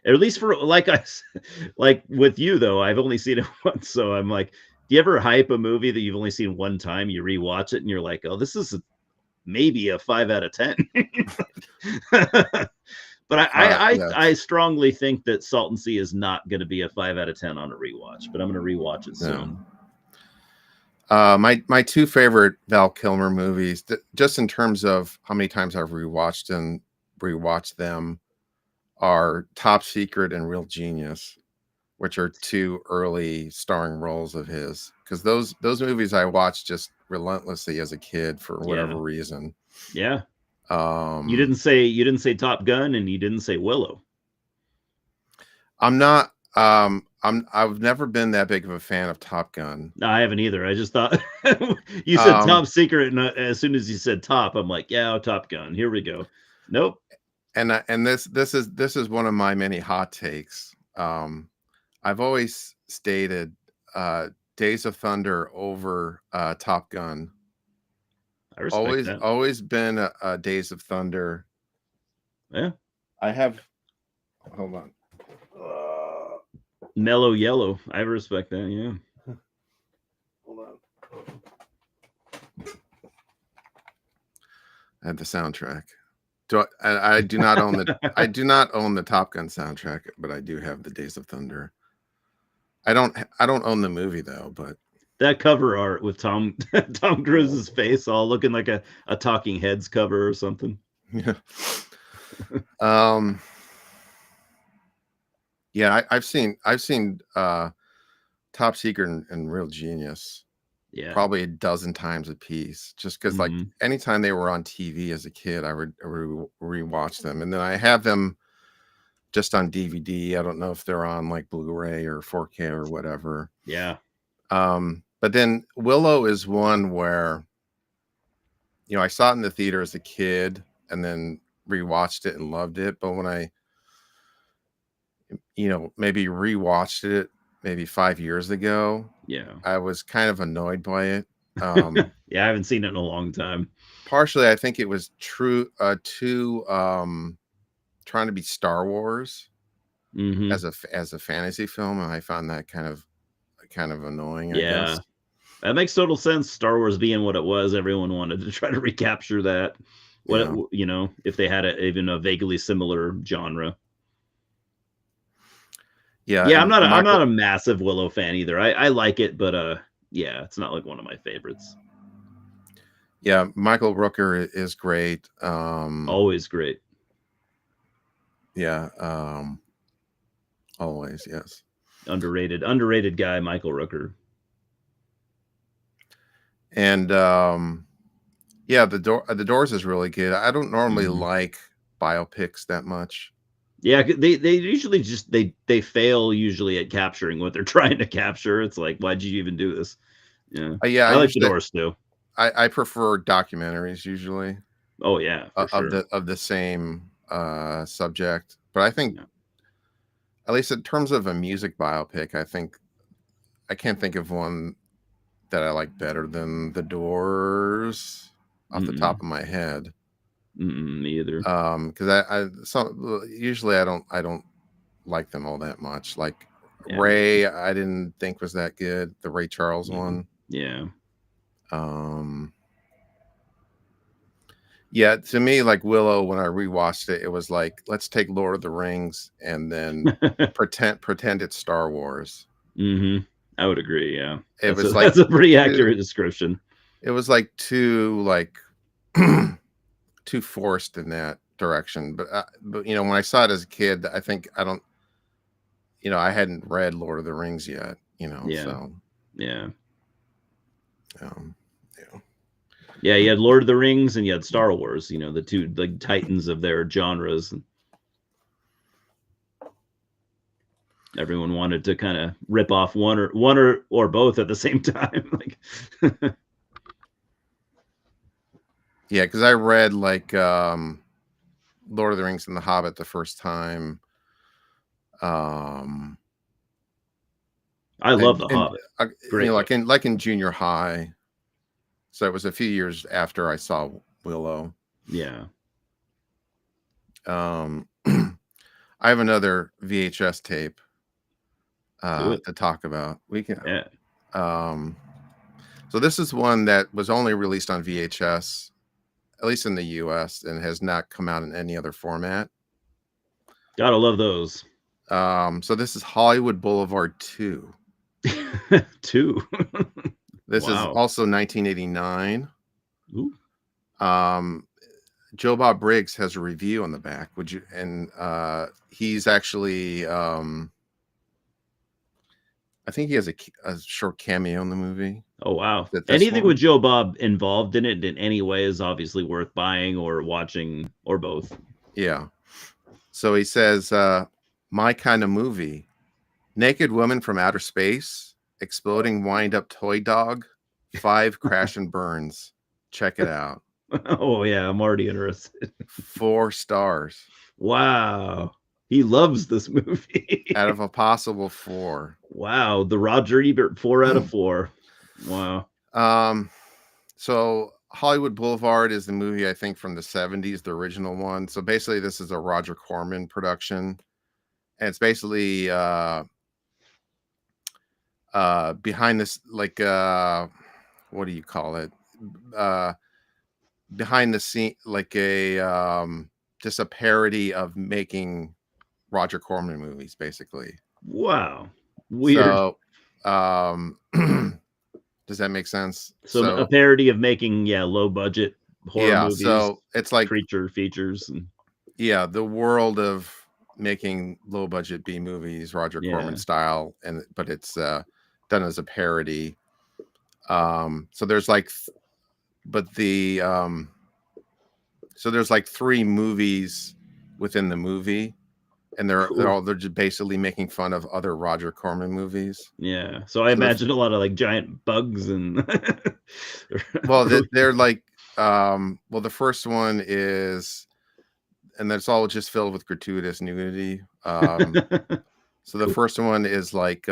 At least for like with you though. I've only seen it once, so I'm like, do you ever hype a movie that you've only seen one time? You rewatch it, and you're like, oh, this is maybe a 5 out of 10. But I Yes. strongly think that Salt and Sea is not going to be a 5 out of 10 on a rewatch. But I'm going to rewatch it Yeah. soon. My two favorite Val Kilmer movies, just in terms of how many times I've rewatched them, are Top Secret and Real Genius, which are two early starring roles of his. Because those movies I watched just relentlessly as a kid for Yeah, whatever reason. yeah. Um, You didn't say Top Gun, and you didn't say Willow. I'm not. I've never been that big of a fan of Top Gun. No, I haven't either. I just thought you said Um, Top Secret, and as soon as you said Top, I'm like, yeah, Top Gun. Here we go. Nope. and this is one of my many hot takes. I've always stated Days of Thunder over Top Gun. I respect that. Always been a Days of Thunder. Yeah. I have. Hold on. Mellow Yellow. I respect that. Yeah. Hold on. I have the soundtrack. I do not own the Top Gun soundtrack, but I do have the Days of Thunder. I don't own the movie though, but That cover art with Tom Cruise's face all looking like a Talking Heads cover or something. yeah. Yeah, I've seen Top Secret and Real Genius Yeah. probably a dozen times a piece, just because like anytime they were on TV as a kid, I would rewatch them, and then I have them just on DVD. I don't know if they're on like Blu-ray or 4K or whatever. Yeah. But then Willow is one where, I saw it in the theater as a kid and then rewatched it and loved it. But when I, maybe rewatched it maybe 5 years ago, Yeah. I was kind of annoyed by it. Yeah, I haven't seen it in a long time. Partially, I think it was too trying to be Star Wars as a fantasy film, and I found that kind of annoying. I guess. That makes total sense. Star Wars being what it was, everyone wanted to try to recapture that. If they had even a vaguely similar genre. Yeah, I'm not a massive Willow fan either. I like it, but it's not like one of my favorites. Yeah, Michael Rooker is great. Always great. Yeah, always, yes. Underrated guy, Michael Rooker. And the Doors is really good. I don't normally like biopics that much. Yeah, they usually just they fail usually at capturing what they're trying to capture. It's like, why'd you even do this? Yeah, yeah. I like the Doors too. I prefer documentaries usually. Oh yeah, of the same subject. But I think, at least in terms of a music biopic, I can't think of one that I like better than the Doors off the top of my head. Me either. Because usually I don't like them all that much. Like Ray, I didn't think was that good. The Ray Charles one. Yeah. Yeah, to me, like Willow, when I rewatched it, it was like, let's take Lord of the Rings and then pretend it's Star Wars. I would agree. Yeah, that's a pretty accurate description. It was like too forced in that direction. But when I saw it as a kid, I hadn't read Lord of the Rings yet. So yeah. Yeah, you had Lord of the Rings and you had Star Wars, the two like titans of their genres. Everyone wanted to kind of rip off one or both at the same time. Like yeah, because I read like Lord of the Rings and The Hobbit the first time. I love The Hobbit. Like in junior high. So it was a few years after I saw Willow. Yeah. I have another VHS tape to talk about. We can. Yeah. So this is one that was only released on VHS, at least in the US, and has not come out in any other format. Gotta love those. So this is Hollywood Boulevard 2. 2. This is also 1989. Ooh. Joe Bob Briggs has a review on the back. Would you? And he's actually, I think he has a short cameo in the movie. Oh wow! Anything with Joe Bob involved in it in any way is obviously worth buying or watching or both. Yeah. So he says, "My kind of movie." Naked Woman from Outer Space, Exploding Wind-Up Toy Dog, 5 Crash and Burns. Check it out. Oh yeah, I'm already interested. 4 stars Wow. He loves this movie. out of a possible 4. Wow, the Roger Ebert 4 out of 4. Wow. So Hollywood Boulevard is the movie, I think, from the 70s, the original one. So basically this is a Roger Corman production. And it's basically behind this, like what do you call it? Behind the scene, like a just a parody of making Roger Corman movies, basically. Wow. Weird. So does that make sense? So a parody of making low budget horror movies. So it's like creature features and the world of making low budget B movies, Roger Corman style, but it's done as a parody. So there's like so there's like 3 movies within the movie, and they're just basically making fun of other Roger Corman movies. Yeah. So I imagine a lot of like giant bugs and well, they're like the first one is, and that's all just filled with gratuitous nudity. So the first one is like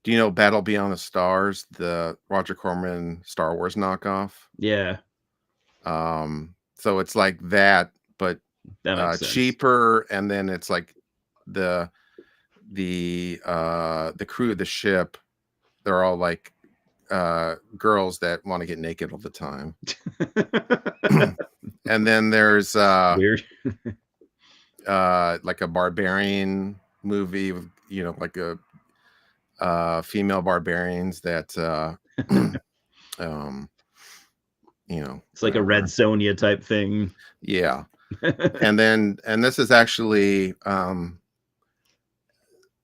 do you know Battle Beyond the Stars, the Roger Corman Star Wars knockoff? Yeah. So it's like that, but that cheaper, and then it's like the crew of the ship, they're all like girls that want to get naked all the time. And then there's weird like a barbarian movie with, like a female barbarians that it's like a Red Sonja type thing. Yeah. and this is actually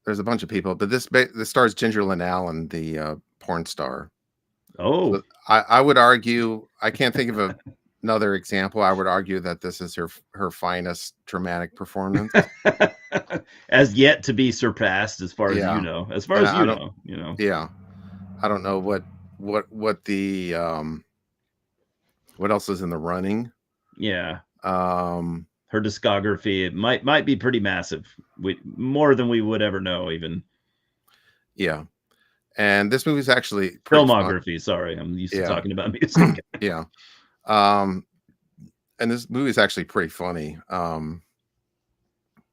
there's a bunch of people, but this stars Ginger Lynn Allen, the porn star. Oh, so I would argue, I can't think of another example. I would argue that this is her finest dramatic performance, as yet to be surpassed, as far as you know. As far as you know. Yeah, I don't know what the what else is in the running. Yeah. Her discography, it might be pretty massive. More than we would ever know, even. Yeah. And this movie is actually filmography. Fun. Sorry, I'm used to talking about music. Yeah. And this movie is actually pretty funny.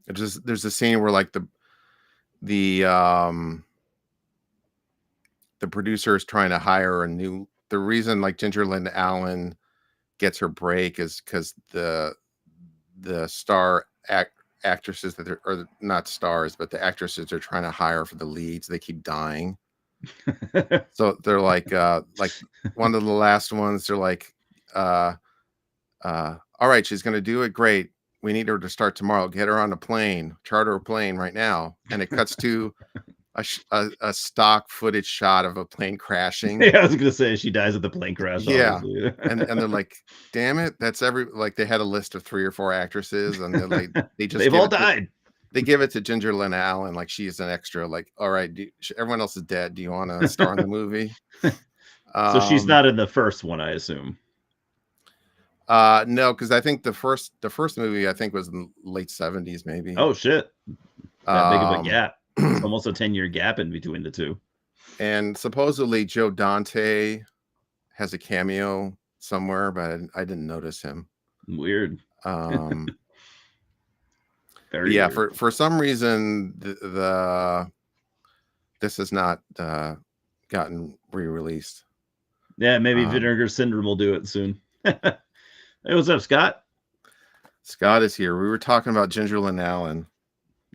There's a scene where like the producer is trying to hire the reason like Ginger Lynn Allen gets her break is because the star actresses that are not stars, but the actresses they're trying to hire for the leads, they keep dying. So they're like one of the last ones, they're like all right, she's gonna do it, great, we need her to start tomorrow, get her on a plane, charter a plane right now. And it cuts to a stock footage shot of a plane crashing. Yeah, I was gonna say she dies at the plane crash. Yeah. and they're like, damn it, that's like they had a list of 3 or 4 actresses, and they're like, they've all died. They give it to Ginger Lynn Allen like she's an extra, like, all right, everyone else is dead, do you want to star in the movie? So she's not in the first one, I assume. No, because I think the first movie I think was in the late 70s, maybe. Oh shit, that big of a gap. It's almost a 10-year gap in between the two. And supposedly Joe Dante has a cameo somewhere, but I didn't notice him. Weird. Very weird. For some reason this has not gotten re-released. Yeah, maybe Vinegar Syndrome will do it soon. Hey, what's up, Scott? Scott is here. We were talking about Ginger Lynn Allen.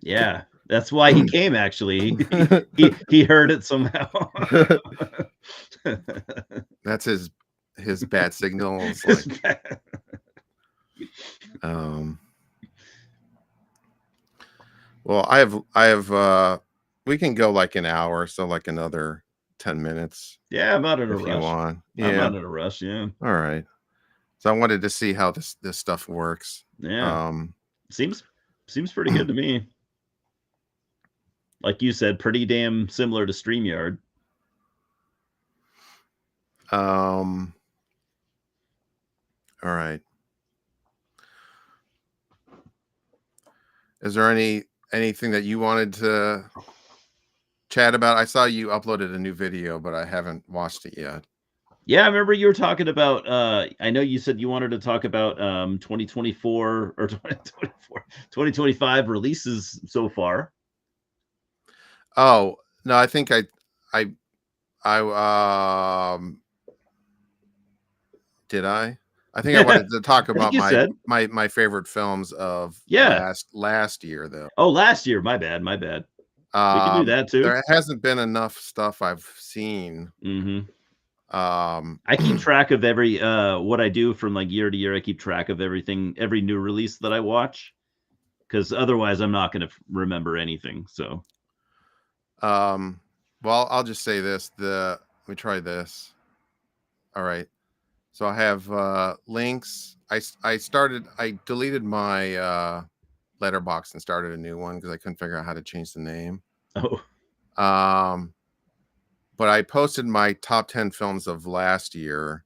Yeah, that's why he came. Actually, he heard it somehow. That's his bat signal. Well, I have we can go like an hour, so like another 10 minutes. Yeah, I'm not in a rush. You want. Yeah. I'm not in a rush. Yeah. All right. So I wanted to see how this stuff works. Yeah. Seems pretty good to me. like you said, pretty damn similar to StreamYard. All right. Is there anything that you wanted to chat about? I saw you uploaded a new video, but I haven't watched it yet. Yeah, I remember you were talking about I know you said you wanted to talk about 2024 or 2024 2025 releases so far. Oh, no, I think I did I? I think I wanted to talk I think about you my said. my favorite films of Yeah. last year though. Oh, last year. My bad. My bad. We can do that too. There hasn't been enough stuff I've seen. Mhm. Um, I keep track of every what I do from like year to year. I keep track of everything, every new release that I watch, because otherwise I'm not going to remember anything. So well, I'll just say this. Let me try this. All right. So I have links. I deleted my letterbox and started a new one because I couldn't figure out how to change the name. oh, Um, but I posted my top 10 films of last year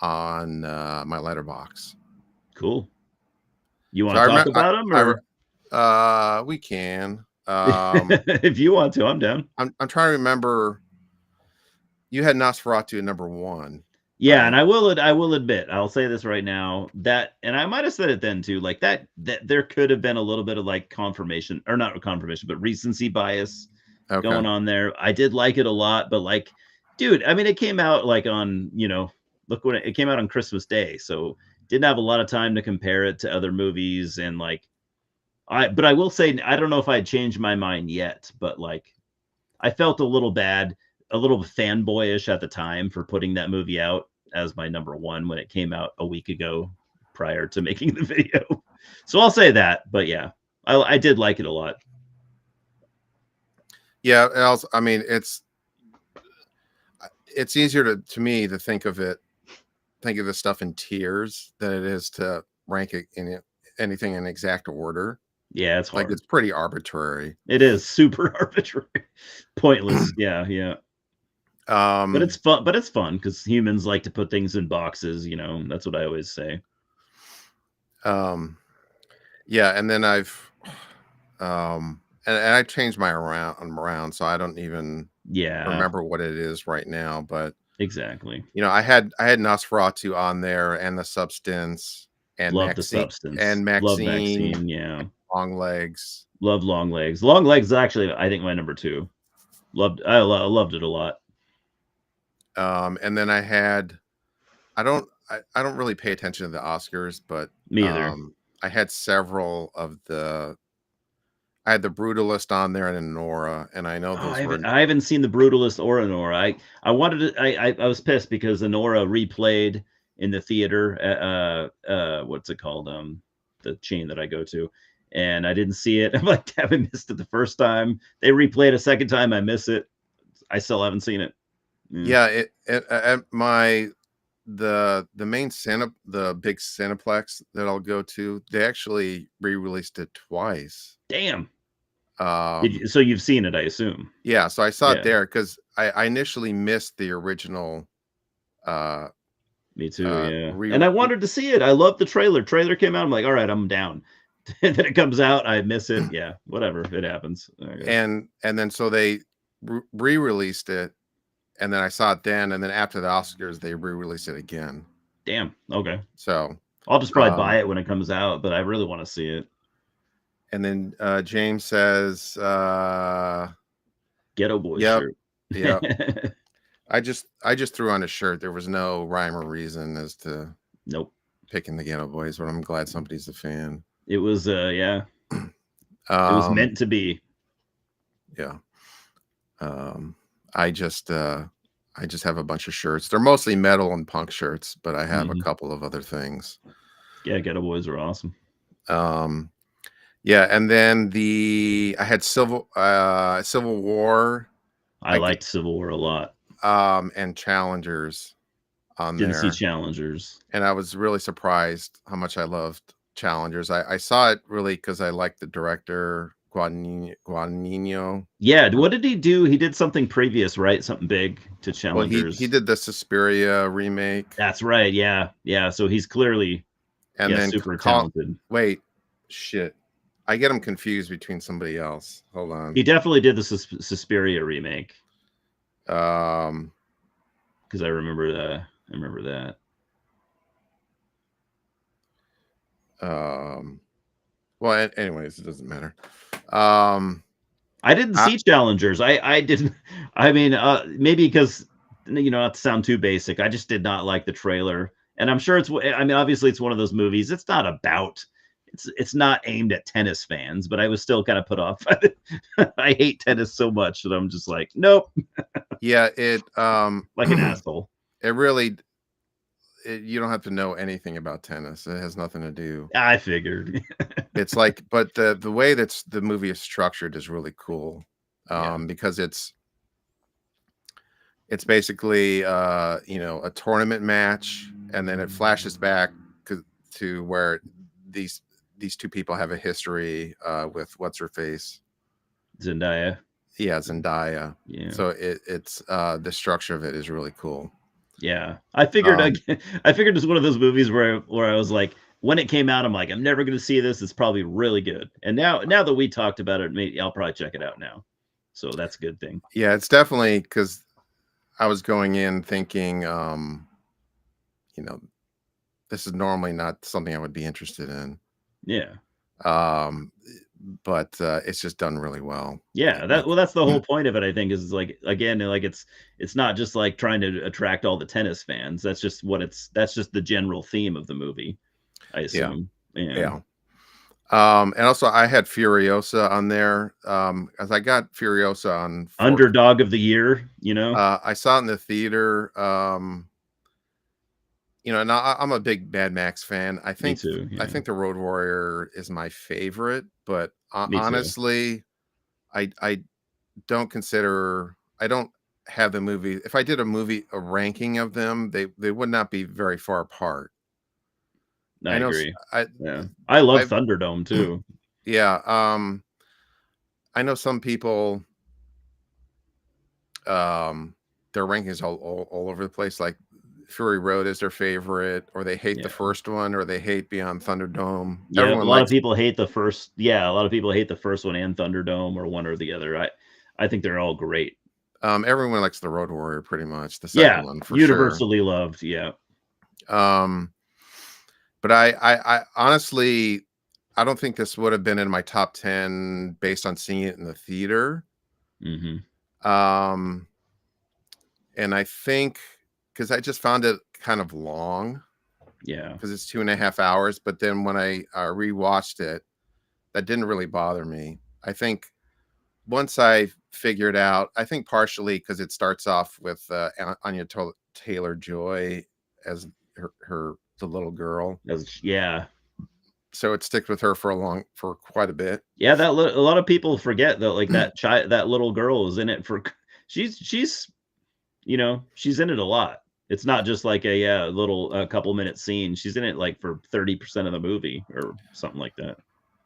on my letterbox. cool. You So want to talk about them, or we can. if you want to, I'm down. I'm trying to remember. You had Nosferatu at number 1, Yeah, and right? I will admit, I'll say this right now, that, and I might have said it then too, like that there could have been a little bit of like confirmation, or not confirmation, but recency bias Okay. going on there. I did like it a lot, but like, dude, I mean, it came out like on, look when it came out on Christmas Day, so didn't have a lot of time to compare it to other movies, and like, but I will say, I don't know if I'd changed my mind yet, but like, I felt a little bad, a little fanboyish at the time for putting that movie out as my number one when it came out a week ago prior to making the video. So I'll say that, but yeah, I did like it a lot. Yeah, and also, I mean, it's easier to me to think of the stuff in tiers than it is to rank it in anything in exact order. Yeah, it's Like hard. it's pretty arbitrary. It is super arbitrary, pointless. Yeah, yeah. But Um, it's fun. But it's fun because humans like to put things in boxes. That's what I always say. um, yeah, and then and I changed my around, so I don't even Yeah, remember what it is right now. But exactly. I had Nosferatu on there, and The Substance, and Love the substance. Love Maxine, Maxine. Yeah, Long Legs. love Long Legs. Long Legs is actually, I think, my number two. I loved it a lot. And then I don't really pay attention to the Oscars, but Me either. I had several of I had the Brutalist on there and Nora, and I know Oh, those were I haven't seen the Brutalist or Anora. I wanted to. I was pissed because Anora replayed in the theater. What's it called? The chain that I go to, and I didn't see it. I'm like, damn, I missed it the first time. They replayed a second time. I miss it. I still haven't seen it. Mm. yeah, it at my the main the big Cineplex that I'll go to, they actually re-released it twice. Damn. Um So you've seen it, I assume. yeah, so I saw it Yeah, there because I initially missed the original uh me too. Yeah, re and I wanted to see it. I love the trailer. Trailer came out. I'm like, all right, I'm down. And then it comes out. I miss it. Yeah, whatever. It happens, I guess. and then so they re-released it, and then I saw it then, and then after the Oscars they re-released it again. Damn. Okay. So I'll just probably buy it when it comes out, but I really want to see it. and then James says Ghetto Boy yep, shirt. yep. I just threw on a shirt. There was no rhyme or reason as to Nope. picking the Ghetto Boys, but I'm glad somebody's a fan. It was yeah. It was Um meant to be. yeah. Um I just have a bunch of shirts. They're mostly metal and punk shirts, but I have a Mhm. couple of other things. Yeah, Ghetto Boys are awesome. Yeah, and then I had Civil War, I like liked Civil War a lot. and Challengers on Didn't see there. Challengers. And I was really surprised how much I loved Challengers. I saw it really because I liked the director, Guadagnino. Yeah, what did he do? He did something previous, right? Something big to Well, he Challengers. did the Suspiria remake, That's right. Yeah, yeah. So he's clearly, and yeah, then super call. talented. Wait, shit, I get him confused between somebody else. Hold on. He definitely did the Suspiria remake Um, because I remember that. I remember that. well, anyways, it doesn't matter. Um, I didn't I, see Challengers. I didn't. I mean, maybe because not to sound too basic. I just did not like the trailer, and I'm sure it's. I mean, obviously, it's one of those movies. It's not about. It's not aimed at tennis fans, but I was still kind of put off. I hate tennis so much that I'm just like, nope, yeah, like an asshole. it really, you don't have to know anything about tennis. It has nothing to do. I figured. It's like, but the way that's the movie is structured is really cool, Yeah. because it's basically a tournament match, and then it flashes back to where these two people have a history with what's her face. Zendaya. Yeah, Zendaya. Yeah. So it's the structure of it is really cool. Yeah. I figured Um, I figured it's one of those movies where I was like, when it came out, I'm like, I'm never gonna see this. It's probably really good. And now that we talked about it, maybe I'll probably check it out now. So that's a good thing. yeah, it's definitely, because I was going in thinking, you know, this is normally not something I would be interested in. Yeah. Um, but it's just done really well. Yeah. Like, That's the whole point of it, I think, is like again, like it's not just like trying to attract all the tennis fans. That's just the general theme of the movie, I yeah, assume. Yeah. yeah. And also I had Furiosa on there, as I got Furiosa on 4. Underdog of the year. I saw it in the theater. And I'm a big Mad Max fan. I Me think too. I Yeah. think the Road Warrior is my favorite, but Me too. honestly, I don't consider. I don't have the movie. If I did a ranking of them, they would not be very far apart. I I know. agree. I Yeah. I love I Thunderdome too. yeah. I know some people. Um, their rankings all over the place. Like Fury Road is their favorite, or they hate the Yeah. first one, or they hate Beyond Thunderdome. Yeah, a Everyone lot of likes. people hate the first yeah, a lot of people hate the first one and Thunderdome or one or the other. I think they're all great. Everyone likes the Road Warrior pretty much, the second Yeah, one for sure. universally loved, yeah. Um, but I honestly, I don't think this would have been in my top 10 based on seeing it in the theater. Mhm. Um, and I think because I just found it kind of long, Yeah. because it's 2.5 hours. But then when I rewatched it, that didn't really bother me. I think once I figured out, I think partially because it starts off with Anya Taylor Joy as the little girl, Yeah. so it sticks with her for quite a bit. Yeah, a lot of people forget that, like, that little girl is in it for she's she's in it a lot. It's not just like a couple minute scene. She's in it, like, for 30% of the movie or something like that.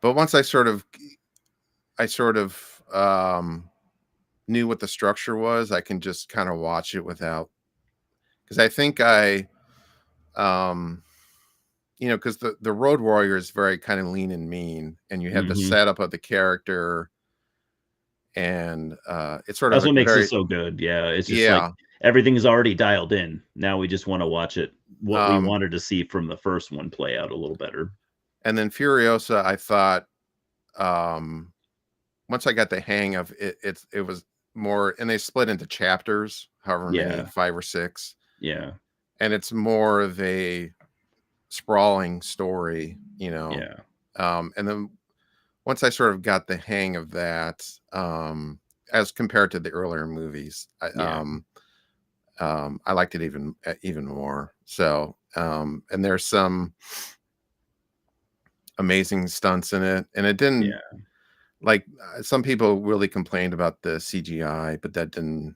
But once I sort of knew what the structure was, I can just kind of watch it without, because I think um because the Road Warrior is very kind of lean and mean, and you have the Mhm. setup of the character, and it's sort of That's a what makes it very, so good. Yeah, it's just like yeah. everything's already dialed in. Now we just wanna watch it what we um wanted to see from the first one play out a little better. and then Furiosa, I thought, um once I got the hang of it, it was more, and they split into chapters, however many, Yeah, 5 or 6, yeah, and it's more of a sprawling story, yeah, and then once I sort of got the hang of that, as compared to the earlier movies, yeah, I liked it even more. So, and there's some amazing stunts in it, and it didn't, yeah. like, some people really complained about the CGI, but that didn't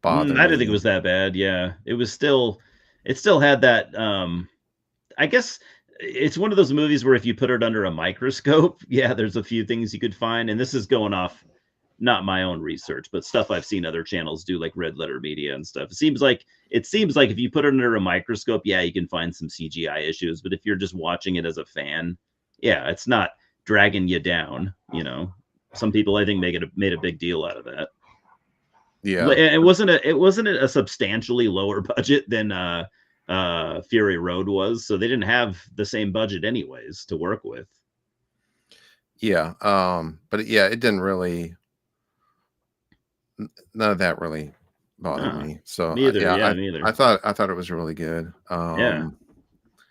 bother I didn't think it me. was that bad, yeah. It still had that, I guess It's one of those movies where if you put it under a microscope, yeah, there's a few things you could find. And this is going off not my own research, but stuff I've seen other channels do, like Red Letter Media and stuff. It seems like if you put it under a microscope, yeah, you can find some CGI issues. But if you're just watching it as a fan, yeah, it's not dragging you down. Some people I think made a big deal out of that. Yeah. It wasn't a substantially lower budget than Fury Road was, so they didn't have the same budget anyways to work with. Yeah. But yeah, it didn't really, none of that really bothered Uh, me. So Me either. yeah, Yeah, me either. I thought it was really good. Yeah.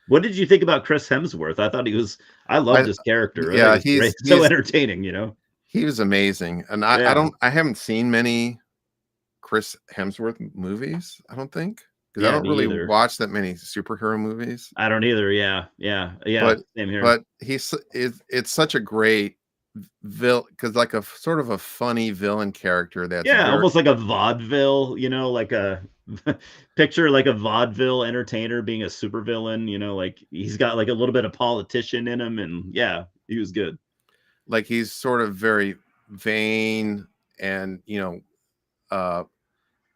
What did you think about Chris Hemsworth? I loved I his character. I think it yeah, was great. So entertaining. he was amazing. And Yeah. I haven't seen many Chris Hemsworth movies, I don't think, because I Yeah, don't me really either. watch that many superhero movies. I don't either. Yeah. Yeah. Yeah. But Same here. it's such a great villain, because like a sort of a funny villain character that's Yeah, very almost like a vaudeville, like a picture like a vaudeville entertainer being a supervillain, like he's got like a little bit of politician in him, and yeah, he was good. like he's sort of very vain and uh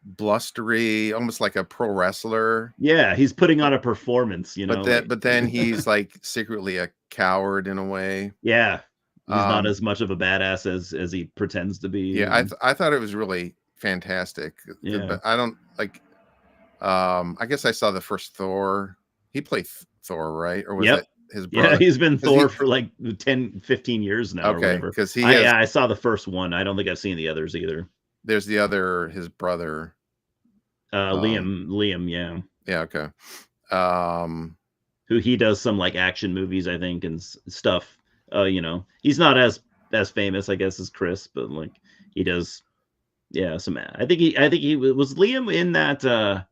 blustery, almost like a pro wrestler. Yeah, he's putting on a performance, like But then he's like secretly a coward in a way. yeah, he's not Um as much of a badass as he pretends to be. yeah, I thought it was really fantastic. Yeah. But I don't like I guess I saw the first Thor. He played Thor, right? Or was Yep. that his Yeah, brother? he's been 'Cause he Thor for like 10, 15 years now or Okay, whatever. because he I has yeah, I saw the first one. I don't think I've seen the others either. there's the other his brother. Um Liam, yeah. yeah, okay. Um Who he does some like action movies, I think, and stuff. He's not as famous, I guess, as Chris, but like he does, yeah. I think he was Liam in that.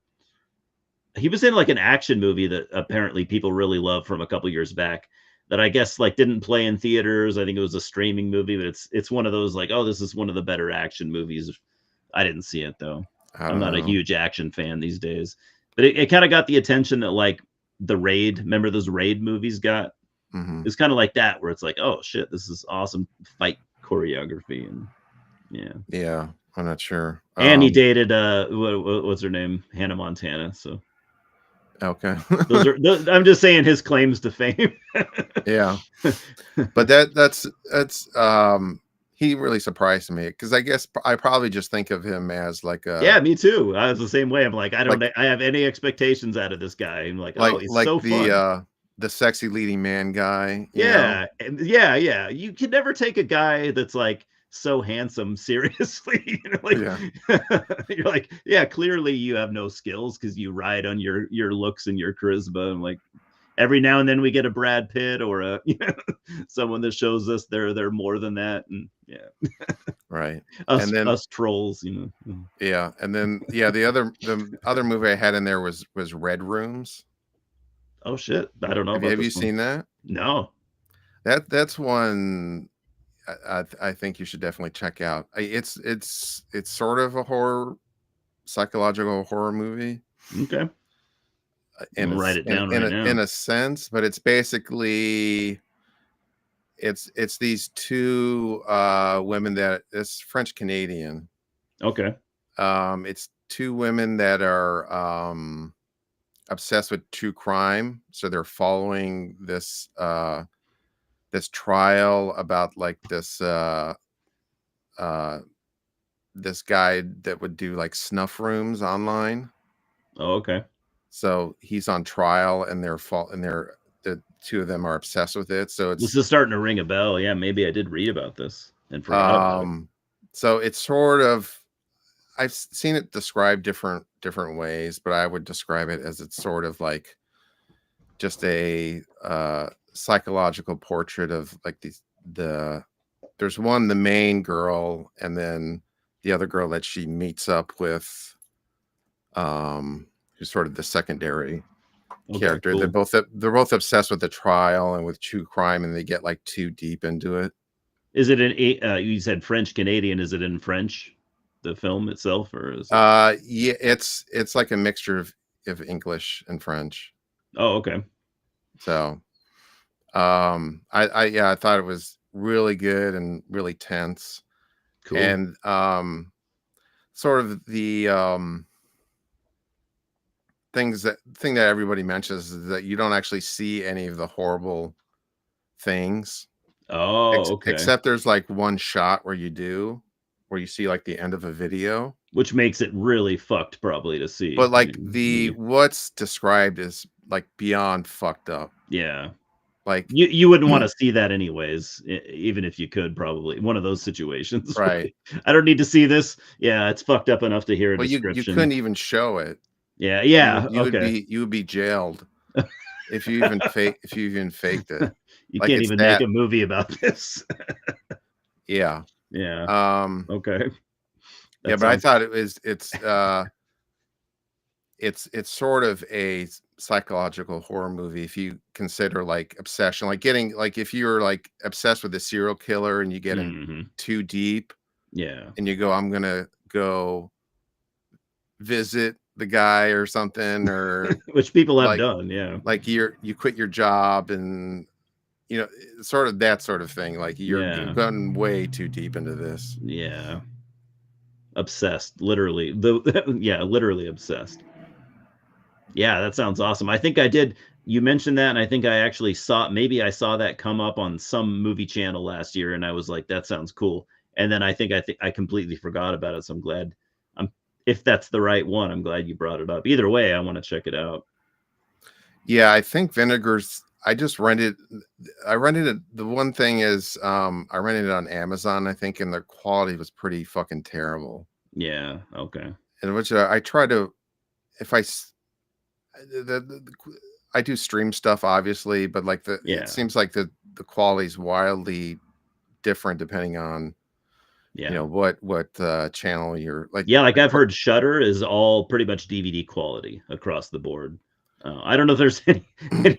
He was in like an action movie that apparently people really love from a couple years back. That I guess like didn't play in theaters. I think it was a streaming movie, but it's one of those like, oh, this is one of the better action movies. I didn't see it though. I I'm don't not a know. huge action fan these days, but it kind of got the attention that like the Raid. Remember those Raid movies got? Hmm. It's kind of like that where it's like, oh shit, this is awesome fight choreography, and yeah. Yeah, I'm not sure. And he dated what's her name, Hannah Montana. So Okay. I'm just saying his claims to fame. Yeah. But that's he really surprised me, because I guess I probably just think of him as like Yeah, a me too. I was the same way. I'm like, I don't like I have any expectations out of this guy. I'm like, oh, he's like so fun. the sexy leading man guy, Yeah, yeah. You can never take a guy that's like so handsome seriously. Like Yeah. you're like, yeah, clearly you have no skills because you ride on your looks and your charisma. And like every now and then we get a Brad Pitt or a someone that shows us they're more than that. And yeah, Right. us And then us trolls. yeah, and then yeah, the other movie I had in there was Red Rooms. Oh shit, I don't know Have about you this one. seen that? No. That's one I think you should definitely check out. It's sort of a psychological horror movie Okay. I'm in gonna a write it down right in now. a sense, but it's basically it's these two women that it's French Canadian. Okay. It's two women that are obsessed with true crime, so they're following this trial about like uh this guy that would do like snuff rooms online. Oh, okay. So he's on trial, and the two of them are obsessed with it. So This it's is starting to ring a bell. Yeah, maybe I did read about this and forgot about it. um so it's sort of, I've seen it described different ways, but I would describe it as it's sort of like just a psychological portrait of like there's the main girl, and then the other girl that she meets up with, who's sort of the secondary Okay, character. cool. They're both obsessed with the trial and with true crime, and they get like too deep into it. Is it you said French Canadian? Is it in French, the film itself, or is it? Yeah, it's like a mixture of English and French. Oh, okay. So I thought it was really good and really tense. Cool. And sort of the thing that everybody mentions is that you don't actually see any of the horrible things, Oh, okay. except there's like one shot where you do, where you see like the end of a video. Which makes it really fucked probably to see. But I like mean, the what's described is like beyond fucked up. yeah. Like You wouldn't wanna see that anyways, even if you could probably. One of those situations, right. right? I don't need to see this. Yeah, it's fucked up enough to hear a Well, you description. couldn't even show it. Yeah, You yeah, would okay. you would be jailed if you even faked it. You Like can't it's even make that a movie about this. yeah. Yeah, Um okay. yeah, That but I sounds thought it's sort of a psychological horror movie if you consider like obsession, like getting like if you're like obsessed with a serial killer and you get in mhm. too deep Yeah. and you go, I'm gonna go visit the guy or something, or Which people have like done, yeah. you quit your job and sort of that sort of thing. Like you're Yeah, going way too deep into this. yeah. Obsessed, literally. The yeah, literally obsessed. Yeah, that sounds awesome. I think I did you mentioned that, and I think I actually saw maybe I saw that come up on some movie channel last year, and I was like, "That sounds cool." And then I think I completely forgot about it, so I'm glad I'm if that's the right one, I'm glad you brought it up. Either way, I wanna check it out. Yeah, I think Vinegar's. I rented it. The one thing is, I rented it on Amazon, I think, and the quality was pretty fucking terrible. Yeah, okay. And which I try to, if I, I do stream stuff obviously, but like it Yeah, seems like the quality is wildly different depending on yeah. what channel you're like. Yeah, like, I've heard Shudder is all pretty much DVD quality across the board. I don't know if there's any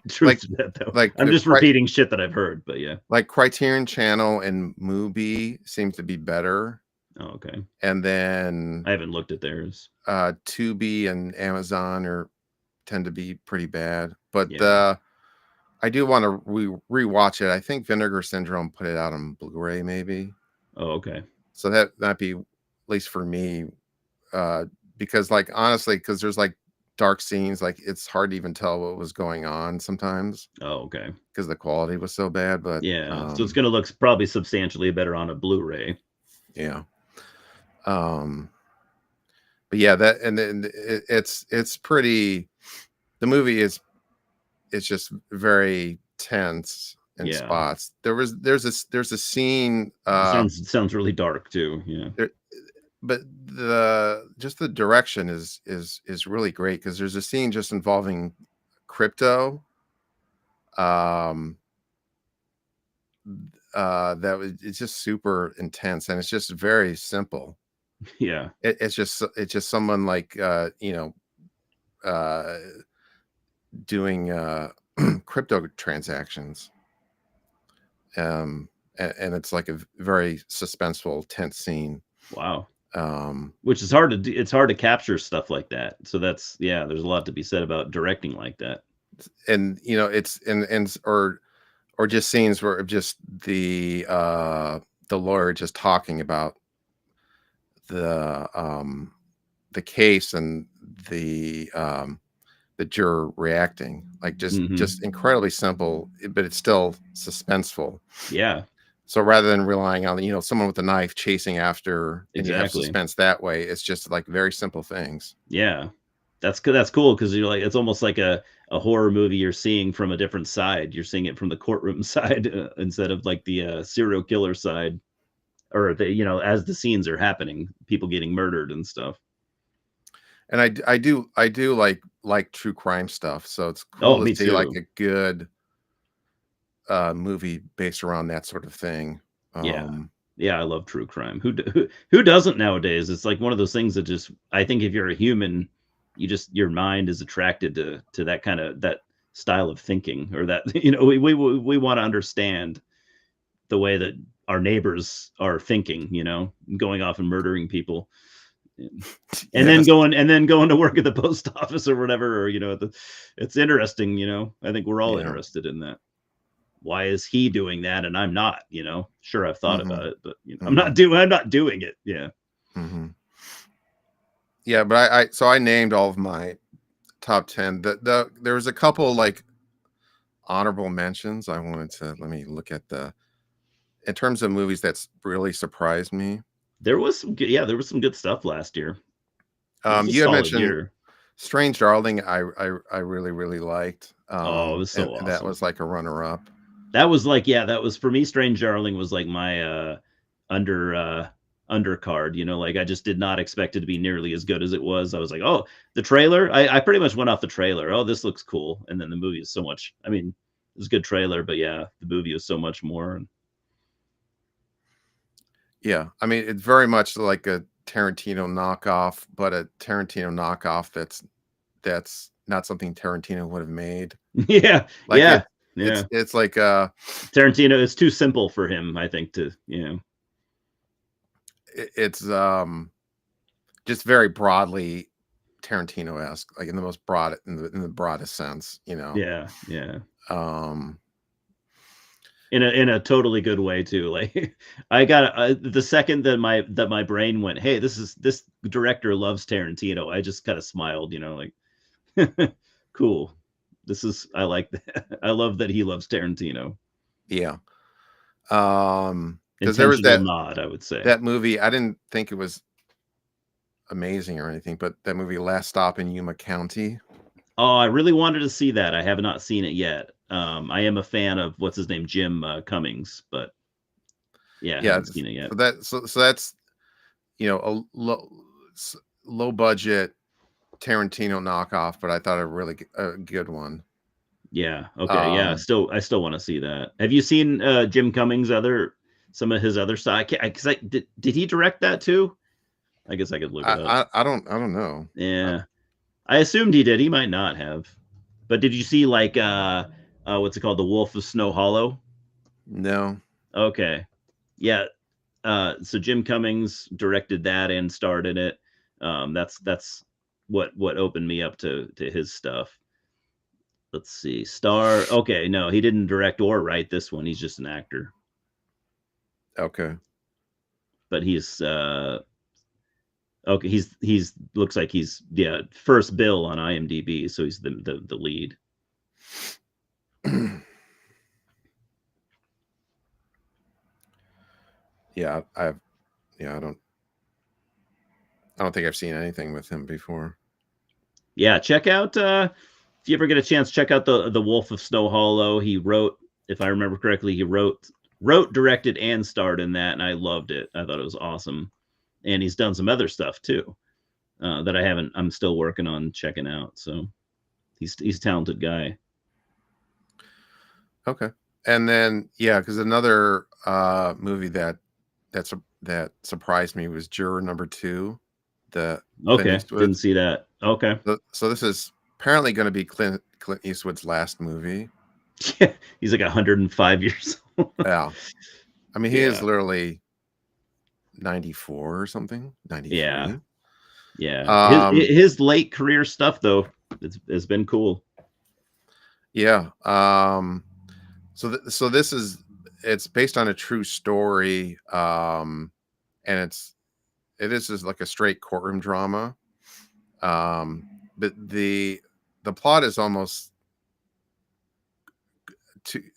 truth like to that, though. like I'm just repeating shit that I've heard, but yeah. like Criterion Channel and Mubi seems to be better, Oh, okay. and then I haven't looked at theirs. Tubi and Amazon are tend to be pretty bad. But Yeah. I do want to rewatch it. I think Vinegar Syndrome put it out on Blu-ray, maybe. Oh, okay. So that'd be, at least for me, uh, because like honestly, because there's like dark scenes, like it's hard to even tell what was going on sometimes Oh, okay. because the quality was so bad. But Yeah, so it's gonna look probably substantially better on a Blu-ray. yeah. Um, but yeah, that and then it's pretty. The movie is it's just very tense in Yeah. spots. There's a scene It sounds really dark too, yeah. there, but the direction is really great because there's a scene just involving crypto um that was it's just super intense and it's just very simple. Yeah, It's just someone like uh doing crypto transactions, and it's like a very suspenseful tense scene. wow. um Which is hard to do it's hard to capture stuff like that, so that's yeah, there's a lot to be said about directing like that. and it's and or just scenes where just the lawyer just talking about the case and the juror reacting like Mhm. just incredibly simple, but it's still suspenseful. Yeah, So rather than relying on someone with a knife chasing after and you have exactly. suspense that way, it's just like very simple things. Yeah. That's cool because 'cause you're like it's almost like a horror movie you're seeing from a different side. You're seeing it from the courtroom side, instead of, like, the, serial killer side or as the scenes are happening, people getting murdered and stuff. And I do like true crime stuff, so it's Oh, cool to me see like too. a good movie based around that sort of thing. Yeah. um Yeah, I love true crime. Who doesn't nowadays? It's like one of those things that just I think if you're a human, you just your mind is attracted to that kinda that style of thinking or that we wanna understand the way that our neighbors are thinking, going off and murdering people. And yes. and then going to work at the post office or whatever, or it's interesting, I think we're all Yeah. interested in that. why is he doing that and I'm not? You know, sure, I've thought Mm-hmm. about it, but you know, Mm-hmm. I'm not doing it. Yeah. Mm-hmm. Yeah, but I named all of my top 10. There was a couple like honorable mentions. I wanted to let me look at the in terms of movies that's really surprised me. There was some good, yeah, there was some good stuff last year. It was a You had solid mentioned year. Strange Darling. I really really liked. Oh, it was so And that awesome. was like a runner up. That was like, yeah, that was for me. Strange Darling was like my under undercard. You know, like I just did not expect it to be nearly as good as it was. I was like, oh, the trailer. I pretty much went off the trailer. Oh, this looks cool, and then the movie is so much. I mean, it was a good trailer, but yeah, the movie was so much more. Yeah, I mean it's very much like a Tarantino knockoff, but a Tarantino knockoff that's not something Tarantino would have made. Yeah, Like yeah, yeah. it's like Tarantino is too simple for him, I think, to it's just very broadly Tarantino-esque, like in the most broad in the broadest sense, you know. yeah, yeah. Um In a totally good way too. Like I got the second that my brain went, hey, this director loves Tarantino. I just kind of smiled, you know, like cool. This is I like that. I love that he loves Tarantino. yeah. Because there was Intentional nod, I would say. that movie, I didn't think it was amazing or anything, but that movie Last Stop in Yuma County. Oh, I really wanted to see that. I have not seen it yet. I am a fan of what's his name, Jim Cummings, but yeah, I Yeah, haven't seen it yet. so that's, you know, low budget Tarantino knockoff, but I thought a really a good one. Yeah. Okay. Yeah. Um, Still, I still want to see that. Have you seen Jim Cummings' some of his other stuff? Because did he direct that too? I guess I could look it up. I don't know. Yeah, I assumed he did. He might not have. But did you see like what's it called, The Wolf of Snow Hollow? No. Okay. Yeah. So Jim Cummings directed that and starred in it. That's what opened me up to his stuff. Let's see. Star. Okay, no, he didn't direct or write this one. He's just an actor. Okay. But he's okay. He's looks like he's yeah first bill on IMDb, so he's the lead. Yeah, yeah, I don't think I've seen anything with him before. Yeah, check out if you ever get a chance, check out the Wolf of Snow Hollow. He wrote, if I remember correctly, he wrote, directed, and starred in that, and I loved it. I thought it was awesome. And he's done some other stuff too that I haven't. I'm still working on checking out. So he's a talented guy. Okay. And then yeah, because another movie that surprised me was Juror Number Two, the Clint Okay, Eastwood. didn't see that. Okay, So this is apparently going to be Clint Eastwood's last movie. he's like 105 years old. Yeah, I mean he is Yeah, literally 94 or something, yeah, 93. yeah. Um, His late career stuff though, it's been cool. yeah. So this is it's based on a true story. And it is just like a straight courtroom drama. But the plot is almost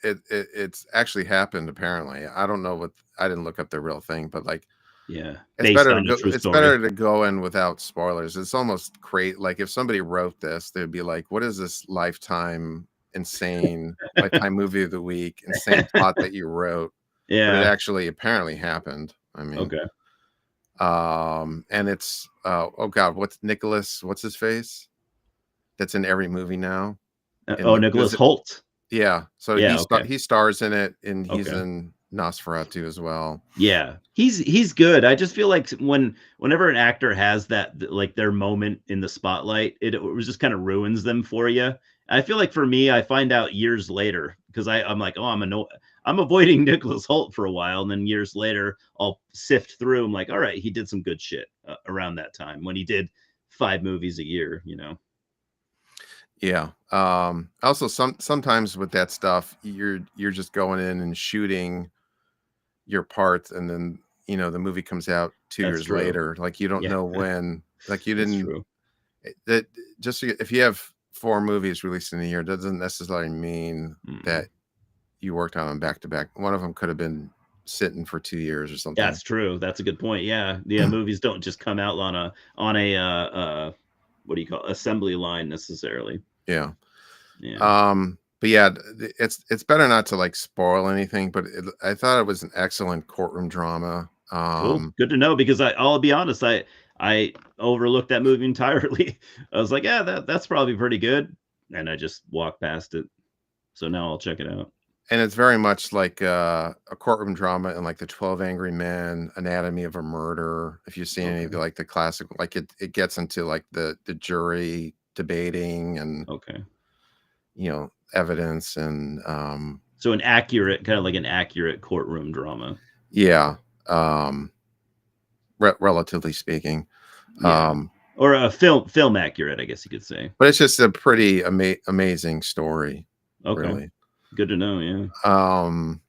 it's actually happened apparently. I don't know what I didn't look up the real thing, but like Yeah, based on a true it's story. better to go in without spoilers. It's almost great. Like if somebody wrote this, they'd be like, what is this lifetime movie of the week, insane plot that you wrote, but it Yeah. actually apparently happened. I mean, Okay. and it's oh god, what's his face? That's in every movie now. And Oh, what is Nicholas it? Holt. Yeah. So Yeah. Okay. he stars in it, and he's Okay. in Nosferatu as well. Yeah, he's good. I just feel like whenever an actor has that like their moment in the spotlight, it was just kind of ruins them for you. I feel like for me, I find out years later because I'm like, oh, I'm avoiding Nicholas Holt for a while, and then years later, I'll sift through. I'm like, all right, he did some good shit around that time when he did 5 movies a year. You know. Yeah. Also, sometimes with that stuff, you're just going in and shooting your parts, and then the movie comes out two That's years true. later. Like you don't Yeah, know when. Like you that's didn't. true. That just if you have four movies released in a year, doesn't necessarily mean Mm. that you worked on them back to back. One of them could have been sitting for 2 years or something. That's true. That's a good point. Yeah, yeah. Movies don't just come out on a what do you call assembly line necessarily. Yeah. Yeah. But yeah, it's better not to like spoil anything. But I thought it was an excellent courtroom drama. Cool. Good to know because I'll be honest, I overlooked that movie entirely. I was like, yeah, that's probably pretty good, and I just walked past it. So now I'll check it out. And it's very much like a courtroom drama and like the 12 Angry Men, Anatomy of a Murder. If you've seen any of Okay. like the classic, like it gets into like the jury debating and Okay. evidence and So an accurate, kind of like an accurate courtroom drama. yeah, um, relatively speaking. Yeah. Um, Or a film accurate, I guess you could say. but it's just a pretty amazing story, Okay. really. Good to know. Yeah. Um,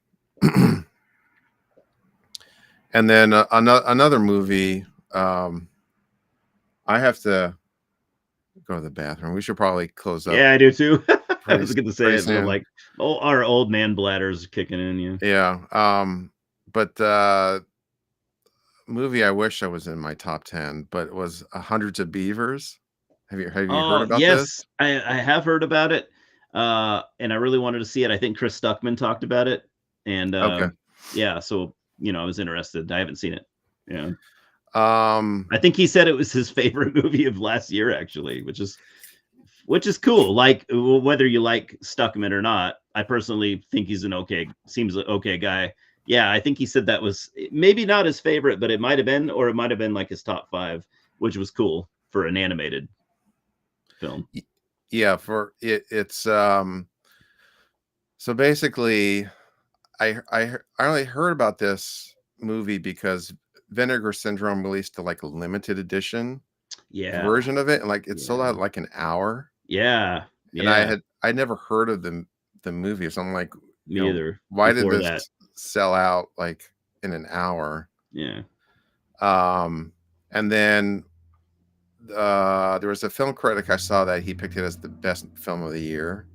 and then another movie. I have to go to the bathroom. We should probably close up Yeah, I do too. I pretty was going to say pretty it, but I'm soon. like, oh, our old man bladder's kicking in. Yeah. Yeah. But movie I wish I was in my top 10, but it was Hundreds of Beavers. Have you heard Oh about this? yes, I have heard about it, and I really wanted to see it. I think Chris Stuckman talked about it, and Okay. yeah, so I was interested. I haven't seen it. Yeah, Um, I think he said it was his favorite movie of last year, actually, which is cool. Like whether you like Stuckman or not, I personally think he's seems like okay guy. Yeah, I think he said that was maybe not his favorite, but it might have been, or it might have been like his top five, which was cool for an animated film. yeah, for it's so basically I only heard about this movie because Vinegar Syndrome released like a limited edition Yeah, version of it, and like it sold out yeah, in, like an hour. yeah, And yeah. I never heard of the movie, so I'm like, Me either. why did Before this that, sell out like in an hour? yeah. Um, and then there was a film critic I saw that he picked it as the best film of the year.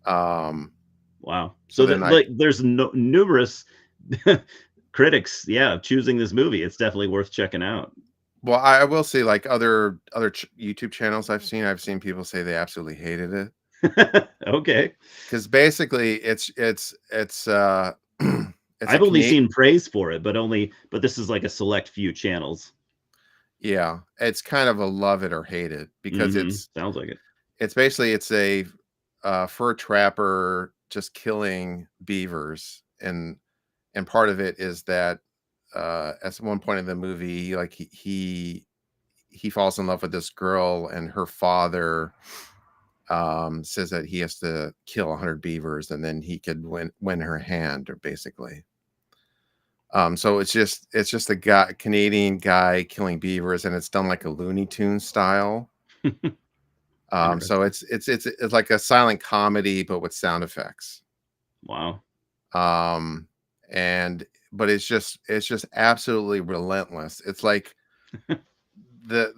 Wow. So So then that I like there's numerous critics, yeah, choosing this movie. It's definitely worth checking out. well, I will say like other YouTube channels I've seen people say they absolutely hated it Okay. because basically it's it's a I've only Canadian. seen praise for it, but this is like a select few channels. Yeah, it's kind of a love it or hate it because Sounds like it. it's basically it's a fur trapper just killing beavers, and part of it is that at one point in the movie, like he falls in love with this girl, and her father says that he has to kill 100 beavers, and then he could win her hand, or basically. So it's just a guy, Canadian guy killing beavers, and it's done like a Looney Tunes style. So Interesting. it's like a silent comedy, but with sound effects. Wow. Um, and but it's just absolutely relentless. It's like the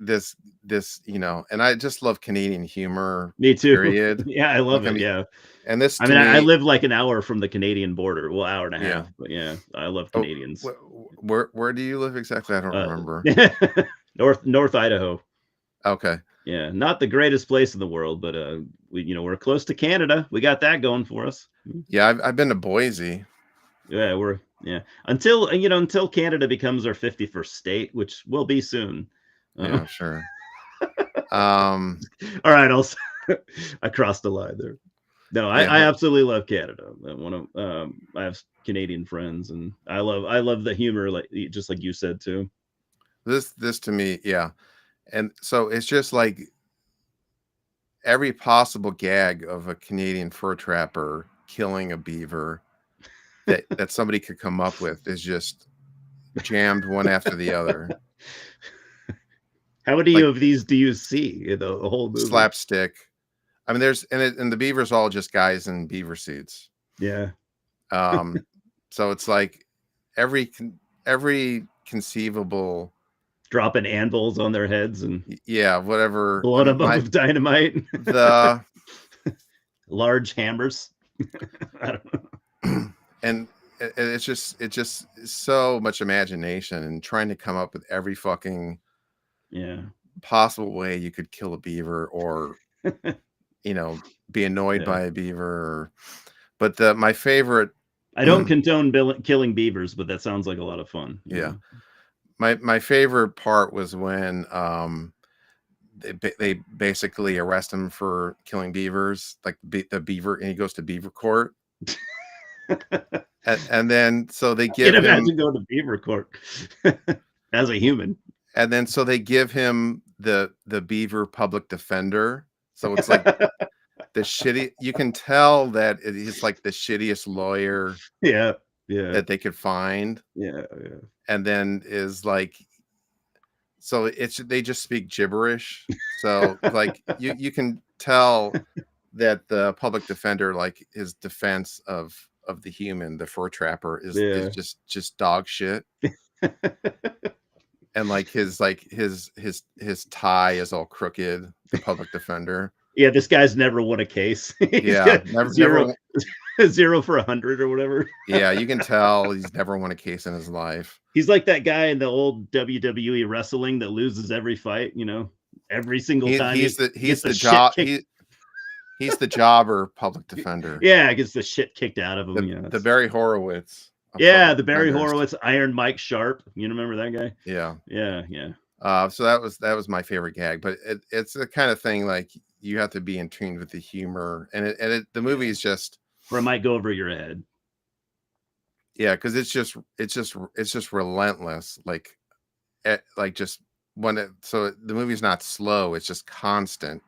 this and I just love Canadian humor. Me too. Period. Yeah, I love Like I it. mean, Yeah. and this I to mean, I me, live like an hour from the Canadian border. Well, hour and a yeah. half, but yeah, I love Oh, Canadians. where do you live exactly? I don't Uh, remember. North Idaho. Okay. Yeah, not the greatest place in the world, but we're close to Canada. We got that going for us. Yeah, I've been to Boise. Yeah, until Canada becomes our 51st state, which will be soon. Yeah, sure. Um, All right, I crossed the line there. No, yeah. I absolutely love Canada. I have Canadian friends, and I love the humor, like just like you said too. This to me, yeah. And so it's just like every possible gag of a Canadian fur trapper killing a beaver that somebody could come up with is just jammed one after the other. How many like of these do you see in the whole movie? slapstick. I mean, and the beavers all just guys in beaver suits. Yeah. Um, so it's like every conceivable, Dropping anvils on their heads and yeah, whatever. blowing them up with dynamite. The Large hammers. I don't know. and it's just so much imagination and trying to come up with every fucking possible way you could kill a beaver or be annoyed by a beaver. But my favorite, I don't condone killing beavers, but that sounds like a lot of fun. Yeah. My favorite part was when they basically arrest him for killing beavers, like the beaver, and he goes to beaver court. and then so they give him, imagine going to beaver court as a human. And then so they give him the beaver public defender. So it's like the shitty, you can tell that he's like the shittiest lawyer that they could find. And then is like, so they just speak gibberish. So like you can tell that the public defender, like his defense of the human, the fur trapper, is just dog shit. And like his tie is all crooked, the public defender. Yeah, this guy's never won a case. Never 0 for 100 or whatever. Yeah, you can tell he's never won a case in his life. He's like that guy in the old WWE wrestling that loses every fight, every single time. He's the jobber public defender. Yeah, gets the shit kicked out of him. The Barry Horowitz. Yeah, the Barry Horowitz, Iron Mike Sharp. You remember that guy? Yeah. So that was my favorite gag, but it's the kind of thing like you have to be in tune with the humor, and the movie is just, or it might go over your head. Yeah, because it's just relentless, like just so the movie's not slow; it's just constant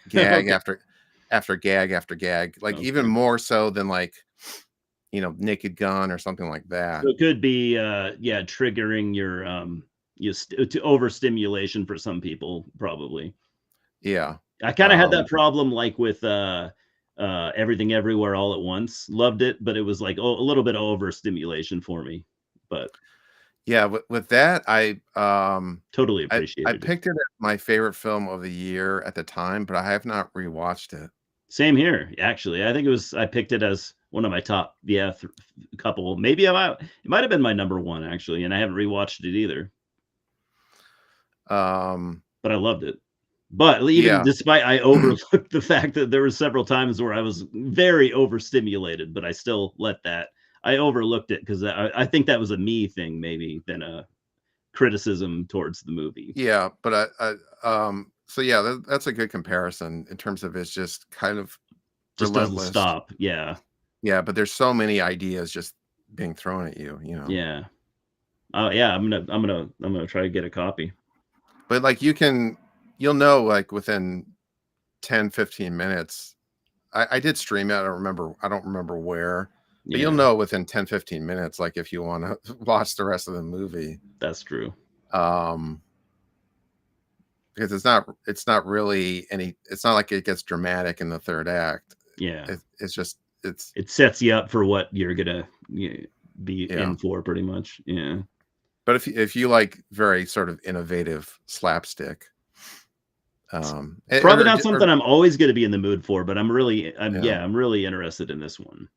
gag after gag after gag, like even more so than like Naked Gun or something like that. So it could be triggering your to overstimulation for some people, probably. Yeah, I kind of had that problem like with Everything Everywhere All at Once. Loved it, but it was like a little bit of overstimulation for me. But yeah, with that, I totally appreciate it. I picked it as my favorite film of the year at the time, but I have not rewatched it. Same here, actually. I think I picked it as one of my top, couple. Maybe it might have been my number one, actually, and I haven't rewatched it either. But I loved it. But even despite I overlooked the fact that there were several times where I was very overstimulated, but I still I overlooked it because I think that was a me thing maybe than a criticism towards the movie. Yeah, but so yeah, that's a good comparison in terms of it's just kind of just relentless. Doesn't stop. Yeah, but there's so many ideas just being thrown at you. Yeah. Oh yeah, I'm gonna try to get a copy. But like you'll know like within 10-15 minutes. I did stream it. I don't remember where. But you'll know within 10-15 minutes, like if you want to watch the rest of the movie. That's true. Because it's not really it's not like it gets dramatic in the third act. Yeah. It sets you up for what you're gonna be in for pretty much. Yeah. But if you like very sort of innovative slapstick, probably not something I'm always going to be in the mood for, but I'm really interested in this one.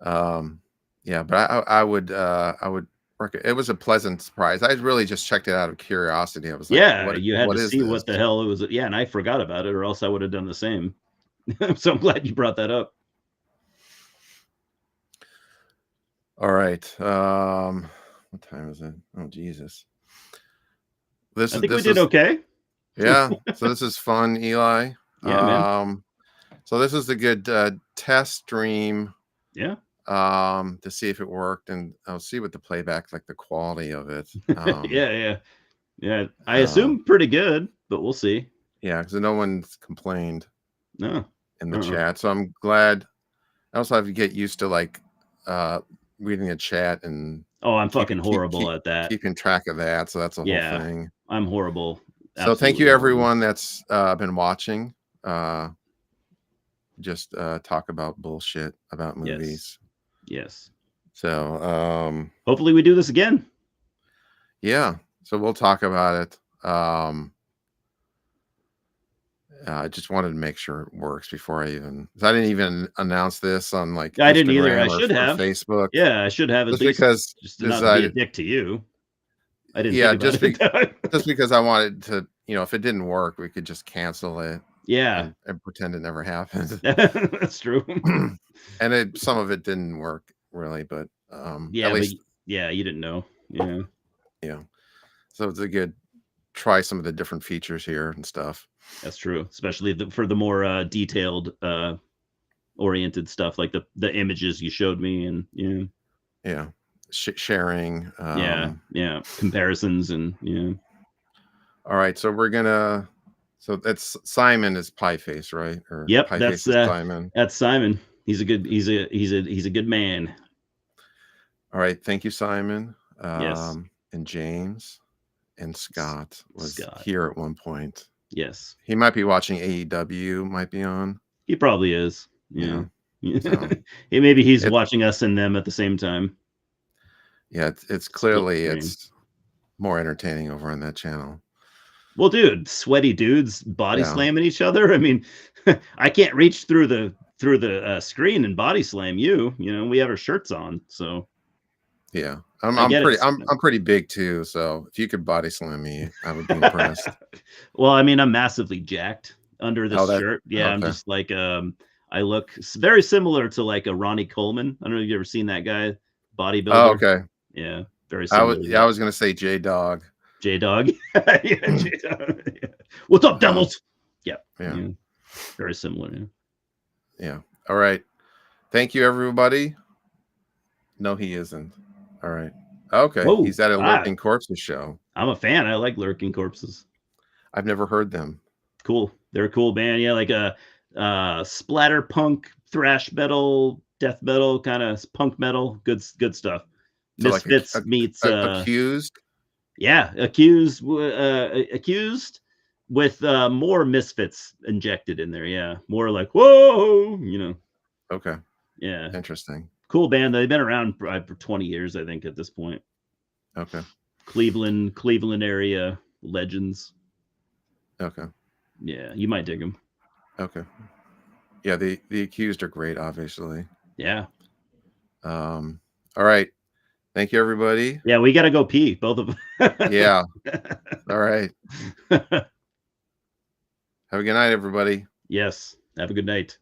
But I would it was a pleasant surprise. I really just checked it out of curiosity. I was like, you had to see what the hell it was. Yeah, and I forgot about it, or else I would have done the same. So I'm glad you brought that up. All right. What time is it? Oh Jesus! I think we did okay. Yeah. So this is fun, Eli. Yeah, man. So this is a good test stream. Yeah. To see if it worked, and I'll see what the playback, like the quality of it. Yeah. I assume pretty good, but we'll see. Yeah, because no one's complained. No. In the chat, so I'm glad. I also have to get used to like reading a chat and Oh, I'm fucking keeping horrible at that. keeping track of that. So that's a whole Yeah, thing. I'm horrible. So thank Absolutely you horrible. everyone that's been watching. Just talk about bullshit about Yes. movies. Yes. So Hopefully we do this again. yeah. So we'll talk about it. I just wanted to make sure it works before I didn't even announce this on like I didn't either. I Instagram should or have. Facebook. Yeah, I should have at Just least, because just is not to be I a dick to you. I didn't yeah, think about it. just because I wanted to, if it didn't work, we could just cancel it Yeah, and pretend it never happened. that's true. And some of it didn't work really, but Yeah, at but least yeah, you didn't know. Yeah, so it's a good try some of the different features here and stuff. that's true. Especially for the more detailed oriented stuff, like the images you showed me, and Yeah, sharing. yeah, comparisons, and All right, so we're gonna. So that's Simon is Pie Face, right? Or Yep, Pie Face is Simon. that's Simon. He's a good man. All right, thank you, Simon. Yes. And James and Scott was Scott. here at one point. Yes, He might be watching AEW. Might be on. he probably is. Yeah. So, Maybe he's watching us and them at the same time. Yeah, it's clearly it's more entertaining over on that channel. Well, dude, sweaty dudes body slamming each other. I mean, I can't reach through the screen and body slam you. We have our shirts on, so yeah, I'm pretty big too. So if you could body slam me, I would be impressed. Well, I mean, I'm massively jacked under this shirt. Yeah, okay. I'm just like I look very similar to like a Ronnie Coleman. I don't know if you've ever seen that guy, bodybuilder. Oh, okay. Yeah, very similar. I was gonna say J-Dog. J-Dog. Yeah, J-Dog. Yeah. What's up, devils? Yeah. Very similar. Yeah. All right. Thank you, everybody. No, he isn't. All right. Okay. Whoa, he's at a Lurking Corpses show. I'm a fan. I like Lurking Corpses. I've never heard them. Cool. They're a cool band. Yeah, like a splatter punk, thrash metal, death metal, kind of punk metal. Good stuff. So Misfits like meets Accused. Yeah, accused with more Misfits injected in there. Yeah, more like whoa, Okay. Yeah. Interesting. Cool band. They've been around for 20 years, I think, at this point. Okay. Cleveland area legends. Okay. Yeah, you might dig them. Okay. Yeah, the Accused are great, obviously. Yeah. All right. Thank you, everybody. Yeah, we got to go pee, both of them. Yeah. All right. Have a good night, everybody. Yes. Have a good night.